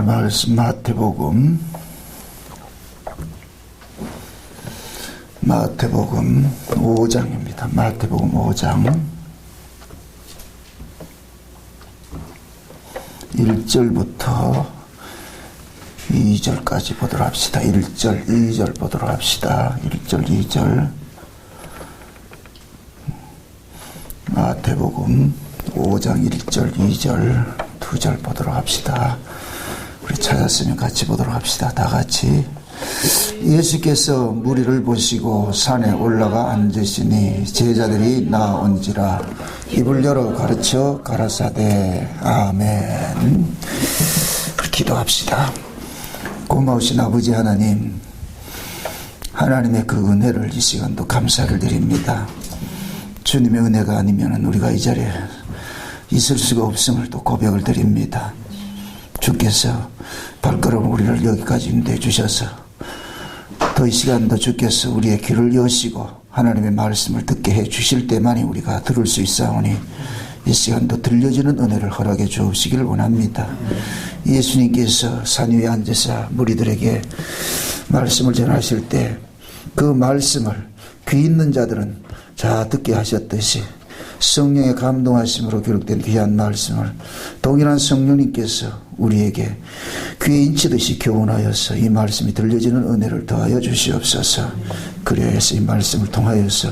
오늘 말씀 마태복음 5장입니다. 마태복음 5장 1절부터 2절까지 보도록 합시다. 1절, 2절 보도록 합시다. 1절, 2절. 마태복음 5장 1절, 2절, 2절 보도록 합시다. 우리 찾았으면 같이 보도록 합시다. 다 같이. 예수께서 무리를 보시고 산에 올라가 앉으시니 제자들이 나온지라 입을 열어 가르쳐 가라사대 아멘. 기도합시다. 고마우신 아버지 하나님, 하나님의 그 은혜를 이 시간도 감사를 드립니다. 주님의 은혜가 아니면 우리가 이 자리에 있을 수가 없음을 또 고백을 드립니다. 주께서 발걸음 우리를 여기까지 인도해 주셔서 더 이 시간도 주께서 우리의 귀를 여시고 하나님의 말씀을 듣게 해 주실 때만이 우리가 들을 수 있사오니 이 시간도 들려지는 은혜를 허락해 주시기를 원합니다. 예수님께서 산 위에 앉으사 무리들에게 말씀을 전하실 때 그 말씀을 귀 있는 자들은 자 듣게 하셨듯이 성령의 감동하심으로 기록된 귀한 말씀을 동일한 성령님께서 우리에게 귀에 인치듯이 교훈하여서 이 말씀이 들려지는 은혜를 더하여 주시옵소서. 그리하여서 이 말씀을 통하여서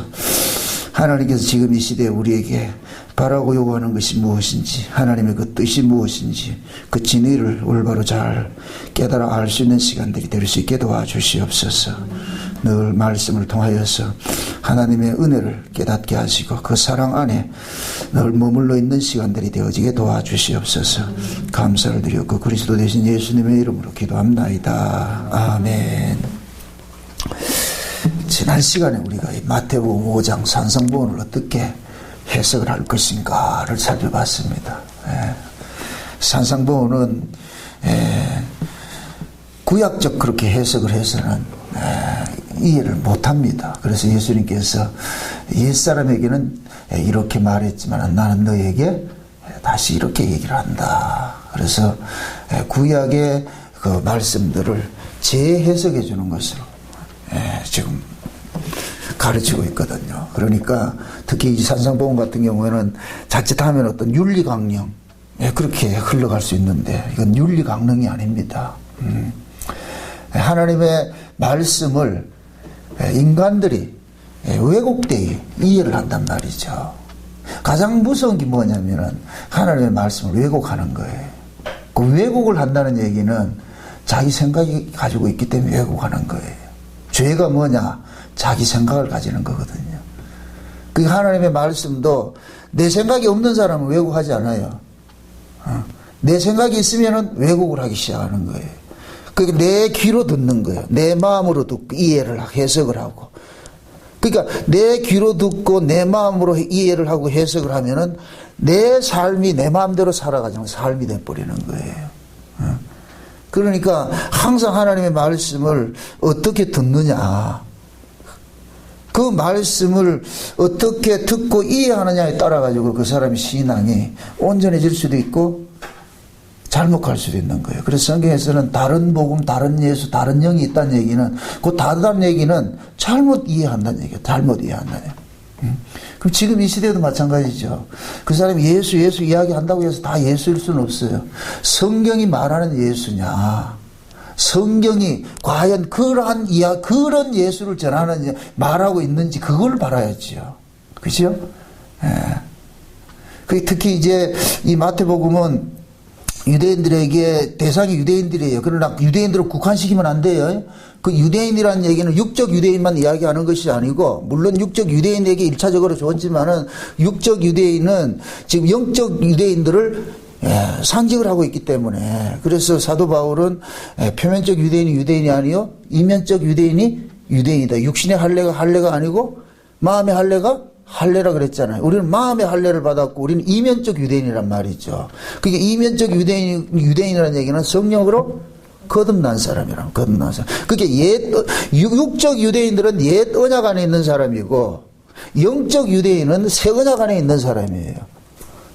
하나님께서 지금 이 시대에 우리에게 바라고 요구하는 것이 무엇인지, 하나님의 그 뜻이 무엇인지 그 진리를 올바로 잘 깨달아 알 수 있는 시간들이 될 수 있게 도와주시옵소서. 늘 말씀을 통하여서 하나님의 은혜를 깨닫게 하시고 그 사랑 안에 늘 머물러 있는 시간들이 되어지게 도와주시옵소서. 감사를 드렸고 그리스도 되신 예수님의 이름으로 기도합나이다. 아멘. 지난 시간에 우리가 이 마태복음 5장 산성보온을 어떻게 해석을 할 것인가를 살펴봤습니다. 산성보온은 구약적 그렇게 해석을 해서는 이해를 못합니다. 그래서 예수님께서 옛사람에게는 이렇게 말했지만 나는 너에게 다시 이렇게 얘기를 한다. 그래서 구약의 그 말씀들을 재해석해 주는 것으로 지금 가르치고 있거든요. 그러니까 특히 이 산상보험 같은 경우에는 자칫하면 어떤 윤리강령 그렇게 흘러갈 수 있는데 이건 윤리강령이 아닙니다. 하나님의 말씀을 인간들이 왜곡되게 이해를 한단 말이죠. 가장 무서운 게 뭐냐면은 하나님의 말씀을 왜곡하는 거예요. 그 왜곡을 한다는 얘기는 자기 생각이 가지고 있기 때문에 왜곡하는 거예요. 죄가 뭐냐? 자기 생각을 가지는 거거든요. 그 하나님의 말씀도 내 생각이 없는 사람은 왜곡하지 않아요. 내 생각이 있으면은 왜곡을 하기 시작하는 거예요. 그게 내 귀로 듣는 거예요. 내 마음으로 듣고 이해를 해석을 하고. 그러니까 내 귀로 듣고 내 마음으로 이해를 하고 해석을 하면은 내 삶이 내 마음대로 살아가지고 삶이 돼버리는 거예요. 그러니까 항상 하나님의 말씀을 어떻게 듣느냐, 그 말씀을 어떻게 듣고 이해하느냐에 따라 가지고 그 사람의 신앙이 온전해질 수도 있고 잘못 갈 수도 있는 거예요. 그래서 성경에서는 다른 복음, 다른 예수, 다른 영이 있다는 얘기는 그 다르다는 얘기는 잘못 이해한다는 얘기예요. 잘못 이해한다는 얘기예요. 그럼 지금 이 시대도 마찬가지죠. 그 사람이 예수 이야기한다고 해서 다 예수일 수는 없어요. 성경이 말하는 예수냐, 성경이 과연 그런 예수를 전하는 말하고 있는지 그걸 봐야지요. 그죠? 특히 이제 이 마태복음은 유대인들에게 대상이 유대인들이에요. 그러나 유대인들을 국한시키면 안 돼요. 그 유대인이라는 얘기는 육적 유대인만 이야기하는 것이 아니고, 물론 육적 유대인에게 1차적으로 좋지만은 육적 유대인은 지금 영적 유대인들을 상징을 하고 있기 때문에, 그래서 사도 바울은 표면적 유대인이 유대인이 아니요 이면적 유대인이 유대인이다. 육신의 할례가 아니고 마음의 할례라 그랬잖아요. 우리는 마음의 할례를 받았고 우리는 이면적 유대인이란 말이죠. 그게 이면적 유대인이라는 얘기는 성령으로 거듭난 사람이란, 거듭난 사람. 그게 육적 유대인들은 옛 언약 안에 있는 사람이고 영적 유대인은 새 언약 안에 있는 사람이에요.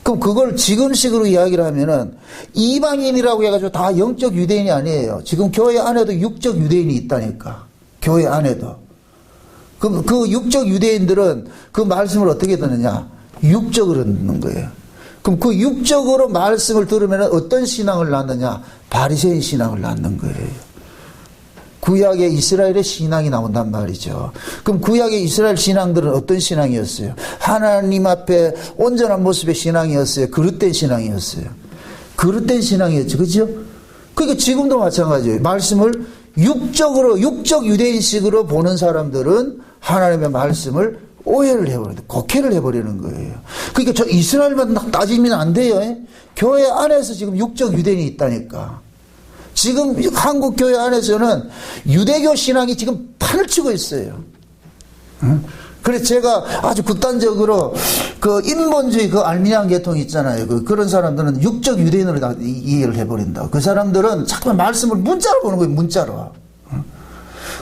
그럼 그걸 지금식으로 이야기를 하면은 이방인이라고 해가지고 다 영적 유대인이 아니에요. 지금 교회 안에도 육적 유대인이 있다니까. 교회 안에도. 그럼 그 육적 유대인들은 그 말씀을 어떻게 듣느냐? 육적으로 듣는 거예요. 그럼 그 육적으로 말씀을 들으면 어떤 신앙을 낳느냐? 바리새인 신앙을 낳는 거예요. 구약의 이스라엘의 신앙이 나온단 말이죠. 그럼 구약의 이스라엘 신앙들은 어떤 신앙이었어요? 하나님 앞에 온전한 모습의 신앙이었어요? 그릇된 신앙이었어요? 그릇된 신앙이었죠. 그죠? 그러니까 지금도 마찬가지예요. 말씀을 육적으로, 육적 유대인식으로 보는 사람들은 하나님의 말씀을 오해를 해버리는, 곡해를 해버리는 거예요. 그러니까 저 이스라엘만 따지면 안 돼요. 교회 안에서 지금 육적 유대인이 있다니까. 지금 한국 교회 안에서는 유대교 신앙이 지금 판을 치고 있어요. 그래서 제가 아주 극단적으로 그 인본주의 그 알미니안 계통 있잖아요. 그런 사람들은 육적 유대인으로 다 이해를 해버린다. 그 사람들은 자꾸만 말씀을 문자로 보는 거예요. 문자로.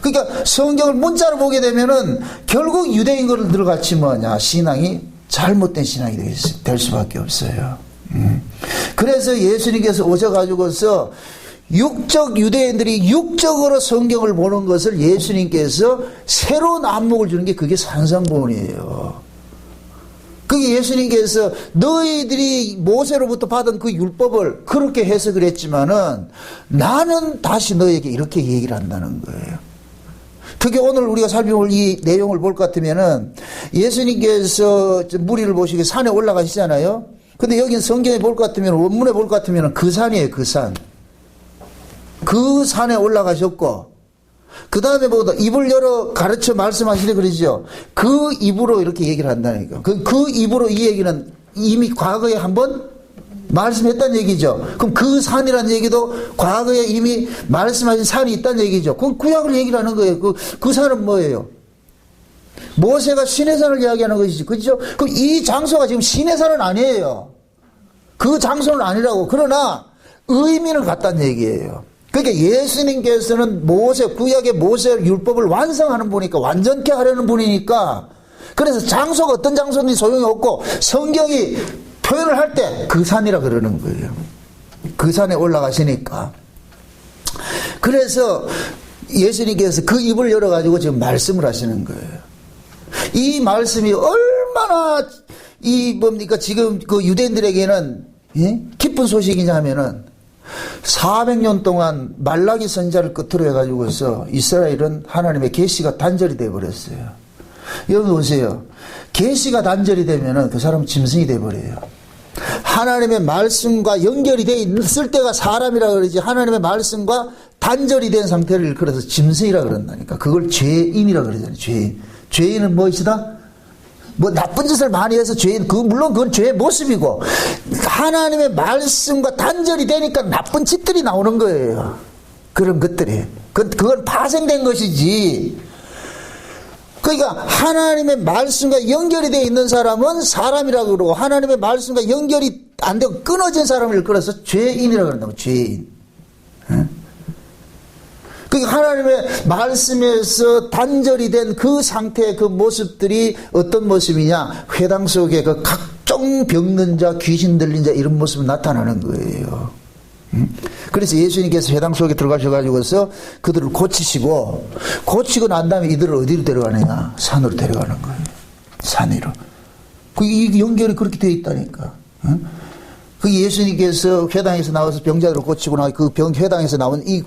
그러니까 성경을 문자로 보게 되면은 결국 유대인들 같이 뭐냐 신앙이 잘못된 신앙이 될 수밖에 없어요. 그래서 예수님께서 오셔가지고서 육적 유대인들이 육적으로 성경을 보는 것을 예수님께서 새로운 안목을 주는 게 그게 산상보훈이에요. 그게 예수님께서 너희들이 모세로부터 받은 그 율법을 그렇게 해석을 했지만은 나는 다시 너에게 이렇게 얘기를 한다는 거예요. 특히 오늘 우리가 살펴볼 이 내용을 볼 것 같으면은 예수님께서 무리를 보시고 산에 올라가시잖아요. 근데 여긴 성경에 볼 것 같으면 원문에 볼 것 같으면 그 산이에요. 그 산. 그 산에 올라가셨고 그 다음에 뭐다 입을 열어 가르쳐 말씀하시래 그러죠. 그 입으로 이렇게 얘기를 한다니까. 그 입으로 이 얘기는 이미 과거에 한번 말씀했다는 얘기죠. 그럼 그 산이라는 얘기도 과거에 이미 말씀하신 산이 있다는 얘기죠. 그럼 구약을 얘기를 하는 거예요. 그 산은 뭐예요? 모세가 시내산을 이야기하는 것이지. 그렇죠? 그럼 이 장소가 지금 시내산은 아니에요. 그 장소는 아니라고. 그러나 의미는 같다는 얘기예요. 그러니까 예수님께서는 구약의 모세 율법을 완성하는 분이니까 완전케 하려는 분이니까 그래서 장소가 어떤 장소는 소용이 없고 성경이 표현을 할 때 그 산이라 그러는 거예요. 그 산에 올라가시니까. 그래서 예수님께서 그 입을 열어가지고 지금 말씀을 하시는 거예요. 이 말씀이 얼마나 지금 그 유대인들에게는 기쁜 소식이냐 하면은 400년 동안 말라기 선지자를 끝으로 해가지고서 이스라엘은 하나님의 계시가 단절이 되어버렸어요. 여러분 보세요. 계시가 단절이 되면은 그 사람은 짐승이 되어버려요. 하나님의 말씀과 연결이 돼 있을 때가 사람이라 그러지 하나님의 말씀과 단절이 된 상태를 일컬어서 짐승이라 그런다니까. 그걸 죄인이라 그러잖아요. 죄인. 죄인은 무엇이다? 뭐 나쁜 짓을 많이 해서 죄인, 물론 그건 죄의 모습이고 하나님의 말씀과 단절이 되니까 나쁜 짓들이 나오는 거예요. 그런 것들이. 그건 파생된 것이지. 그러니까 하나님의 말씀과 연결이 되어 있는 사람은 사람이라고 그러고 하나님의 말씀과 연결이 안 되고 끊어진 사람을 일컬어서 죄인이라고 그런다고. 죄인. 그러니까 하나님의 말씀에서 단절이 된 그 상태의 그 모습들이 어떤 모습이냐? 회당 속에 그 각종 병든 자, 귀신 들린 자 이런 모습이 나타나는 거예요. 그래서 예수님께서 회당 속에 들어가셔가지고서 그들을 고치고 난 다음에 이들을 어디로 데려가느냐? 산으로 데려가는 거예요. 산 위로. 이 연결이 그렇게 되어 있다니까. 그 예수님께서 회당에서 나와서 병자들을 고치고 나서 그 회당에서 나온 이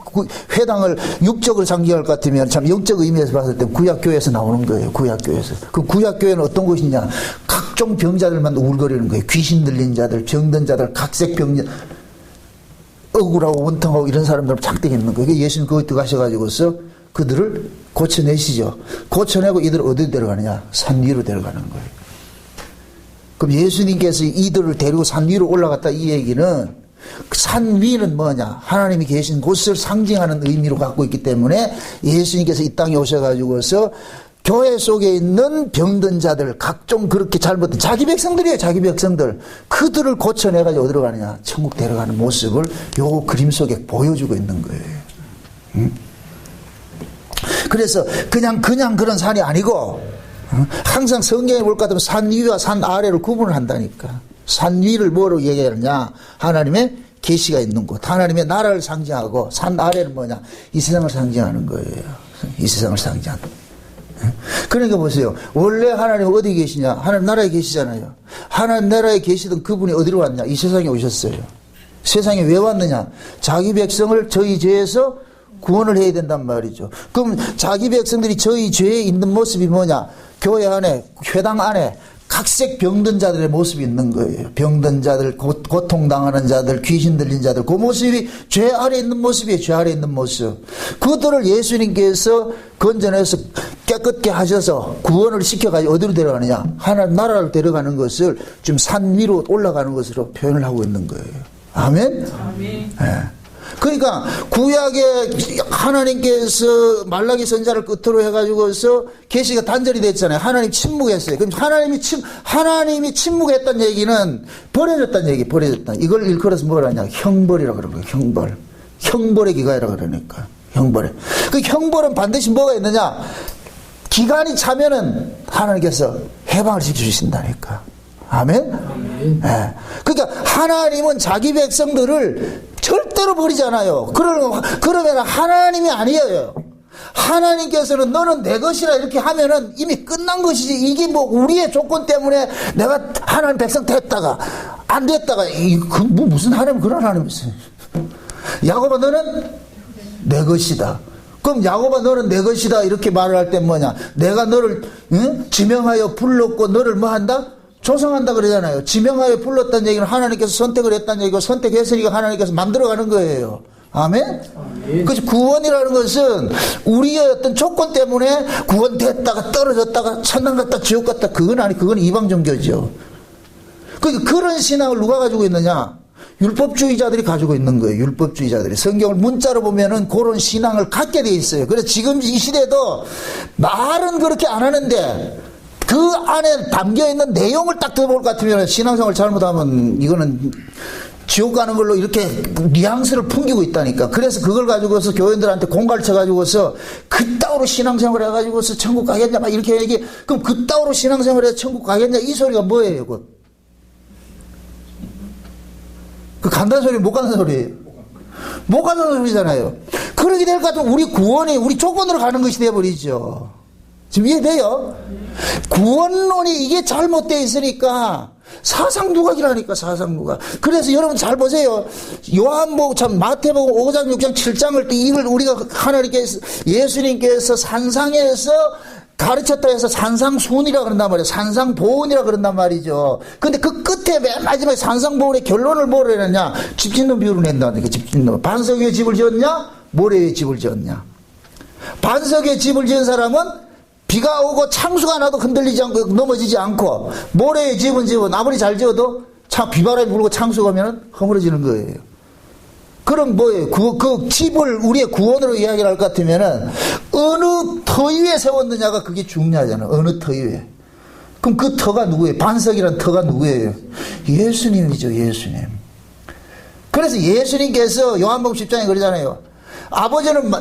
회당을 육적으로 상징할 것 같으면 참 영적 의미에서 봤을 때 구약교회에서 나오는 거예요. 구약교회에서. 그 구약교회는 어떤 곳이냐? 각종 병자들만 우울거리는 거예요. 귀신 들린 자들, 병든 자들, 각색 병자, 억울하고 원통하고 이런 사람들 작게 있는 거예요. 예수님 거기 들어가셔가지고서 그들을 고쳐내시죠. 고쳐내고 이들을 어디 데려가느냐? 산 위로 데려가는 거예요. 그럼 예수님께서 이들을 데리고 산 위로 올라갔다 이 얘기는 산 위는 뭐냐? 하나님이 계신 곳을 상징하는 의미로 갖고 있기 때문에 예수님께서 이 땅에 오셔가지고서 교회 속에 있는 병든 자들, 각종 그렇게 잘못된 자기 백성들이에요. 자기 백성들. 그들을 고쳐내가지고 어디로 가느냐? 천국 데려가는 모습을 요 그림 속에 보여주고 있는 거예요. 그래서 그냥 그런 산이 아니고 항상 성경에 볼 것 같으면 산 위와 산 아래를 구분을 한다니까. 산 위를 뭐로 얘기하느냐? 하나님의 계시가 있는 곳, 하나님의 나라를 상징하고, 산 아래는 뭐냐? 이 세상을 상징하는 거예요. 이 세상을 상징하는. 그러니까 보세요. 원래 하나님 어디 계시냐? 하나님 나라에 계시잖아요. 하나님 나라에 계시던 그분이 어디로 왔냐? 이 세상에 오셨어요. 세상에 왜 왔느냐? 자기 백성을 저희 죄에서 구원을 해야 된단 말이죠. 그럼 자기 백성들이 저희 죄에 있는 모습이 뭐냐? 교회 안에, 회당 안에 각색 병든 자들의 모습이 있는 거예요. 병든 자들, 고통당하는 자들, 귀신 들린 자들, 그 모습이 죄 아래 있는 모습이에요. 죄 아래 있는 모습. 그들을 예수님께서 건져내서 깨끗게 하셔서 구원을 시켜가지고 어디로 데려가느냐? 하나님 나라를 데려가는 것을 지금 산 위로 올라가는 것으로 표현을 하고 있는 거예요. 아멘? 아멘. 네. 그러니까 구약에 하나님께서 말라기 선자를 끝으로 해가지고서 계시가 단절이 됐잖아요. 하나님 침묵했어요. 그럼 하나님이 침묵했다는 얘기는 버려졌다는 얘기, 버려졌다. 이걸 일컬어서 뭐라냐? 형벌이라 그런 거예요. 형벌. 형벌의 기간이라 그러니까. 형벌에. 그 형벌은 반드시 뭐가 있느냐? 기간이 차면은 하나님께서 해방을 시켜주신다니까. 아멘? 아멘. 네. 그러니까 하나님은 자기 백성들을 절대로 버리잖아요. 그러면 하나님이 아니에요. 하나님께서는 너는 내 것이라 이렇게 하면은 이미 끝난 것이지. 이게 뭐 우리의 조건 때문에 내가 하나님 백성 됐다가 안 됐다가 무슨 하나님 그런 하나님이 있어요. 야곱아 너는 내 것이다. 그럼 야곱아 너는 내 것이다 이렇게 말을 할 때 뭐냐? 내가 너를 지명하여 불렀고 너를 뭐 한다? 조성한다 그러잖아요. 지명하여 불렀다는 얘기는 하나님께서 선택을 했다는 얘기고 선택했으니까 하나님께서 만들어가는 거예요. 아멘? 그래서 구원이라는 것은 우리의 어떤 조건 때문에 구원됐다가 떨어졌다가 천당 갔다 지옥 갔다 그건 아니, 그건 이방 종교죠. 그러니까 그런 신앙을 누가 가지고 있느냐? 율법주의자들이 가지고 있는 거예요. 율법주의자들이. 성경을 문자로 보면은 그런 신앙을 갖게 돼 있어요. 그래서 지금 이 시대도 말은 그렇게 안 하는데 그 안에 담겨있는 내용을 딱 들어볼 것 같으면 신앙생활 잘못하면 이거는 지옥 가는 걸로 이렇게 뉘앙스를 풍기고 있다니까. 그래서 그걸 가지고서 교인들한테 공갈쳐 가지고서 그따위로 신앙생활 해가지고서 천국 가겠냐 막 이렇게 얘기. 그럼 그따위로 신앙생활 해서 천국 가겠냐 이 소리가 뭐예요? 그 간다는 소리 못 간다는 소리예요. 못 간다는 소리잖아요. 그러게 될 것 같으면 우리 구원이 우리 조건으로 가는 것이 되어버리죠. 지금 이해돼요? 구원론이 이게 잘못되어 있으니까 사상누각이라니까. 사상누각. 그래서 여러분 잘 보세요. 요한복음, 마태복음 5장 6장 7장을 이걸 우리가 하나님께서 예수님께서 산상에서 가르쳤다 해서 산상순이라 그런단 말이에요. 산상보훈이라 그런단 말이죠. 근데 그 끝에 맨 마지막에 산상보훈의 결론을 뭐로 해놨냐? 집짓는 비유를 낸다니까. 집짓는. 반석 위에 집을 지었냐? 모래 위에 집을 지었냐? 반석 위에 집을 지은 사람은 비가 오고 창수가 나도 흔들리지 않고 넘어지지 않고, 모래에 집은 아무리 잘 지어도 비바람이 불고 창수가 오면 허물어지는 거예요. 그럼 뭐예요? 그 집을 우리의 구원으로 이야기를 할 것 같으면은 어느 터 위에 세웠느냐가 그게 중요하잖아요. 어느 터 위에. 그럼 그 터가 누구예요? 반석이란 터가 누구예요? 예수님이죠. 예수님. 그래서 예수님께서 요한복음 10장에 그러잖아요. 아버지는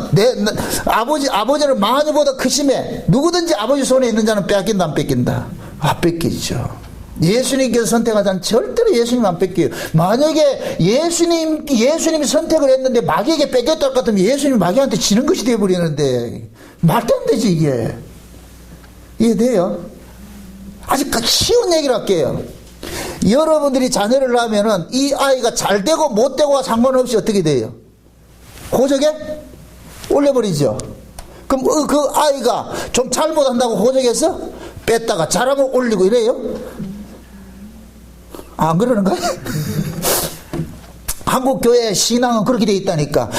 마녀보다 크심에 누구든지 아버지 손에 있는 자는 빼앗긴다 안 뺏긴다? 안 뺏기죠. 예수님께서 선택하자는 절대로 예수님 안 뺏겨요. 만약에 예수님이 선택을 했는데 마귀에게 뺏겼다 할 것 같으면 예수님이 마귀한테 지는 것이 되어버리는데 말도 안 되지 이게. 이해돼요? 아주 쉬운 얘기를 할게요. 여러분들이 자녀를 낳으면은 이 아이가 잘 되고 못 되고와 상관없이 어떻게 돼요? 호적에 올려버리죠. 그럼 그 아이가 좀 잘못한다고 호적에서 뺐다가 잘하면 올리고 이래요? 안 그러는가요? 한국 교회 신앙은 그렇게 돼 있다니까.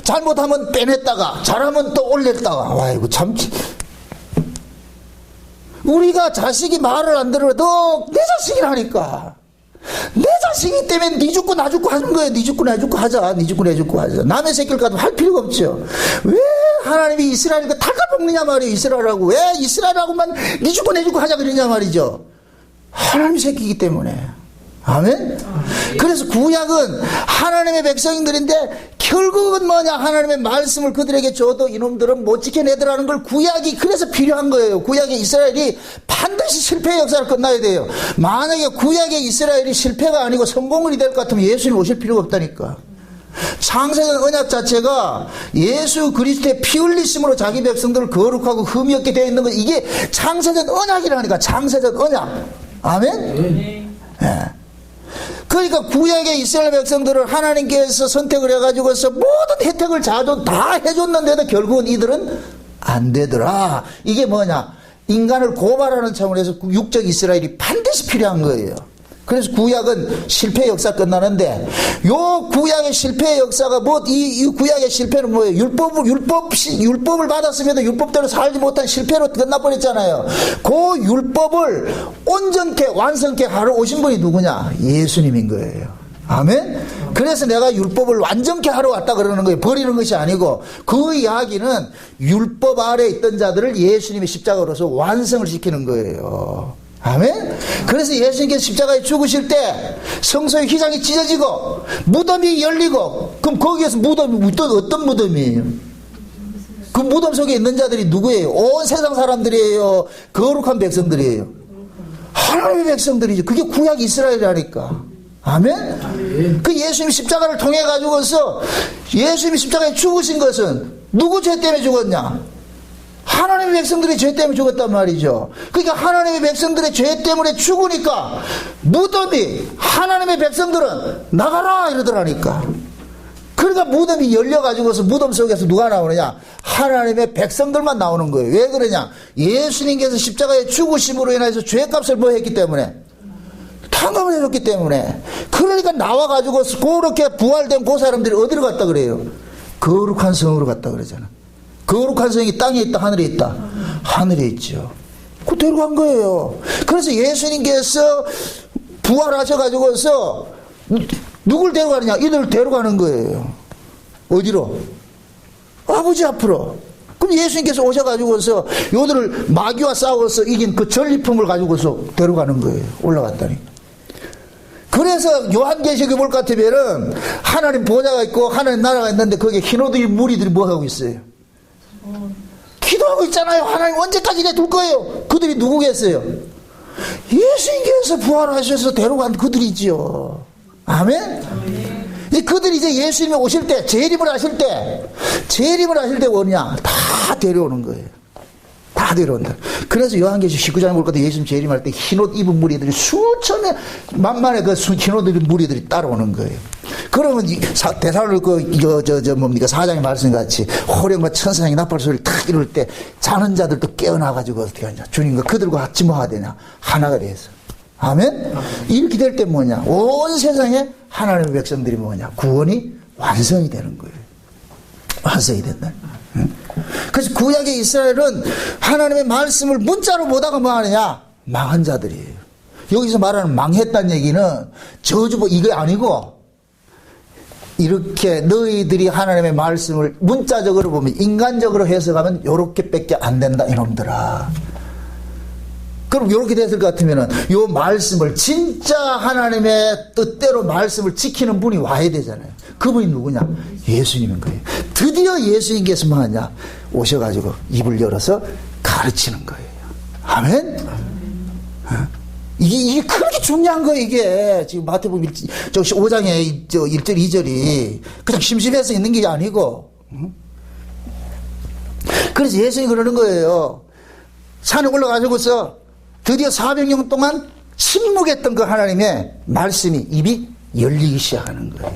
잘못하면 빼냈다가 잘하면 또 올렸다가. 아이고 참. 우리가 자식이 말을 안 들어도 내 자식이라니까. 내 자식이기 때문에 니 죽고 나 죽고 하는 거예요. 니 죽고 나 죽고 하자. 니 죽고 내 죽고 하자. 남의 새끼를 가도 할 필요가 없죠. 왜 하나님이 이스라엘을 닦아먹느냐 말이에요. 이스라엘하고. 왜 이스라엘하고만 니 죽고 내 죽고 하자 그러냐 말이죠. 하나님 새끼이기 때문에. 아멘? 그래서 구약은 하나님의 백성들인데 결국은 뭐냐? 하나님의 말씀을 그들에게 줘도 이놈들은 못 지켜내더라는 걸 구약이 그래서 필요한 거예요. 구약의 이스라엘이 반드시 실패의 역사를 끝나야 돼요. 만약에 구약의 이스라엘이 실패가 아니고 성공이 될 것 같으면 예수님 오실 필요가 없다니까. 창세전 언약 자체가 예수 그리스도의 피 흘리심으로 자기 백성들을 거룩하고 흠이 없게 되어 있는 거, 이게 창세전 언약이라니까. 창세전 언약. 아멘? 예. 그러니까 구약의 이스라엘 백성들을 하나님께서 선택을 해가지고서 모든 혜택을 다 해줬는데도 결국은 이들은 안 되더라. 이게 뭐냐? 인간을 고발하는 차원에서 육적 이스라엘이 반드시 필요한 거예요. 그래서 구약은 실패의 역사 끝나는데, 요 구약의 실패의 역사가 이 구약의 실패는 뭐예요? 율법을 받았음에도 율법대로 살지 못한 실패로 끝나버렸잖아요. 그 율법을 온전케 완성케 하러 오신 분이 누구냐? 예수님인 거예요. 아멘? 그래서 내가 율법을 완전케 하러 왔다 그러는 거예요. 버리는 것이 아니고, 그 이야기는 율법 아래에 있던 자들을 예수님의 십자가로서 완성을 시키는 거예요. 아멘? 그래서 예수님께서 십자가에 죽으실 때 성소의 휘장이 찢어지고 무덤이 열리고, 그럼 거기에서 어떤 무덤이에요? 그 무덤 속에 있는 자들이 누구예요? 온 세상 사람들이에요? 거룩한 백성들이에요? 하나님의 백성들이죠. 그게 구약 이스라엘이라니까. 아멘? 그 예수님 십자가를 통해 가지고서 예수님이 십자가에 죽으신 것은 누구 죄 때문에 죽었냐? 하나님의 백성들의 죄 때문에 죽었단 말이죠. 그러니까 하나님의 백성들의 죄 때문에 죽으니까 무덤이, 하나님의 백성들은 나가라 이러더라니까. 그러니까 무덤이 열려가지고서 무덤 속에서 누가 나오느냐? 하나님의 백성들만 나오는 거예요. 왜 그러냐? 예수님께서 십자가에 죽으심으로 인해서 죄값을 뭐 했기 때문에? 탕감을 해줬기 때문에. 그러니까 나와가지고 그렇게 부활된 그 사람들이 어디로 갔다 그래요? 거룩한 성으로 갔다 그러잖아. 거룩한 성이 땅에 있다, 하늘에 있다? 하늘에 있죠. 그 데려간 거예요. 그래서 예수님께서 부활하셔가지고서 누굴 데려가느냐? 이들을 데려가는 거예요. 어디로? 아버지 앞으로. 그럼 예수님께서 오셔가지고서 요들을 마귀와 싸워서 이긴 그 전리품을 가지고서 데려가는 거예요. 올라갔다니. 그래서 요한계시록에 볼 것 같으면은 하나님 보좌가 있고 하나님 나라가 있는데 거기에 흰옷 입은 무리들이 뭐 하고 있어요? 기도하고 있잖아요. 하나님 언제까지 이래 둘 거예요? 그들이 누구겠어요? 예수님께서 부활하셔서 데려간 그들이지요. 아멘? 그들이 이제 예수님이 오실 때, 재림을 하실 때 뭐냐? 다 데려오는 거예요. 다 데려온다. 그래서 요한계시록 19장에 볼 때 예수님 재림할 때 흰옷 입은 무리들이 수천에 만만의 그 흰옷 입은 무리들이 따라오는 거예요. 그러면 뭡니까? 4장의 말씀같이 호령과 천사장이 나팔 소리를 탁 이룰 때 자는 자들도 깨어나가지고 어떻게 하냐? 주님과 그들과 같이 뭐 하야 되냐? 하나가 돼서. 아멘? 이렇게 될 때 뭐냐? 온 세상에 하나님의 백성들이 뭐냐? 구원이 완성이 되는 거예요. 완성이 된다. 응? 그래서 구약의 이스라엘은 하나님의 말씀을 문자로 보다가 뭐 하느냐? 망한 자들이에요. 여기서 말하는 망했다는 얘기는 저주보 이게 아니고, 이렇게 너희들이 하나님의 말씀을 문자적으로 보면, 인간적으로 해석하면 요렇게 밖에 안 된다 이놈들아. 그럼 요렇게 됐을 것 같으면은 요 말씀을 진짜 하나님의 뜻대로 말씀을 지키는 분이 와야 되잖아요. 그분이 누구냐? 예수님인 거예요. 드디어 예수님께서 뭐 하냐? 오셔가지고 입을 열어서 가르치는 거예요. 아멘? 이게 그렇게 중요한 거예요, 이게. 지금 마태복음 5장에 1절, 2절이 그냥 심심해서 있는 게 아니고. 그래서 예수님이 그러는 거예요. 산에 올라가지고서 드디어 400년 동안 침묵했던 그 하나님의 말씀이, 입이 열리기 시작하는 거예요.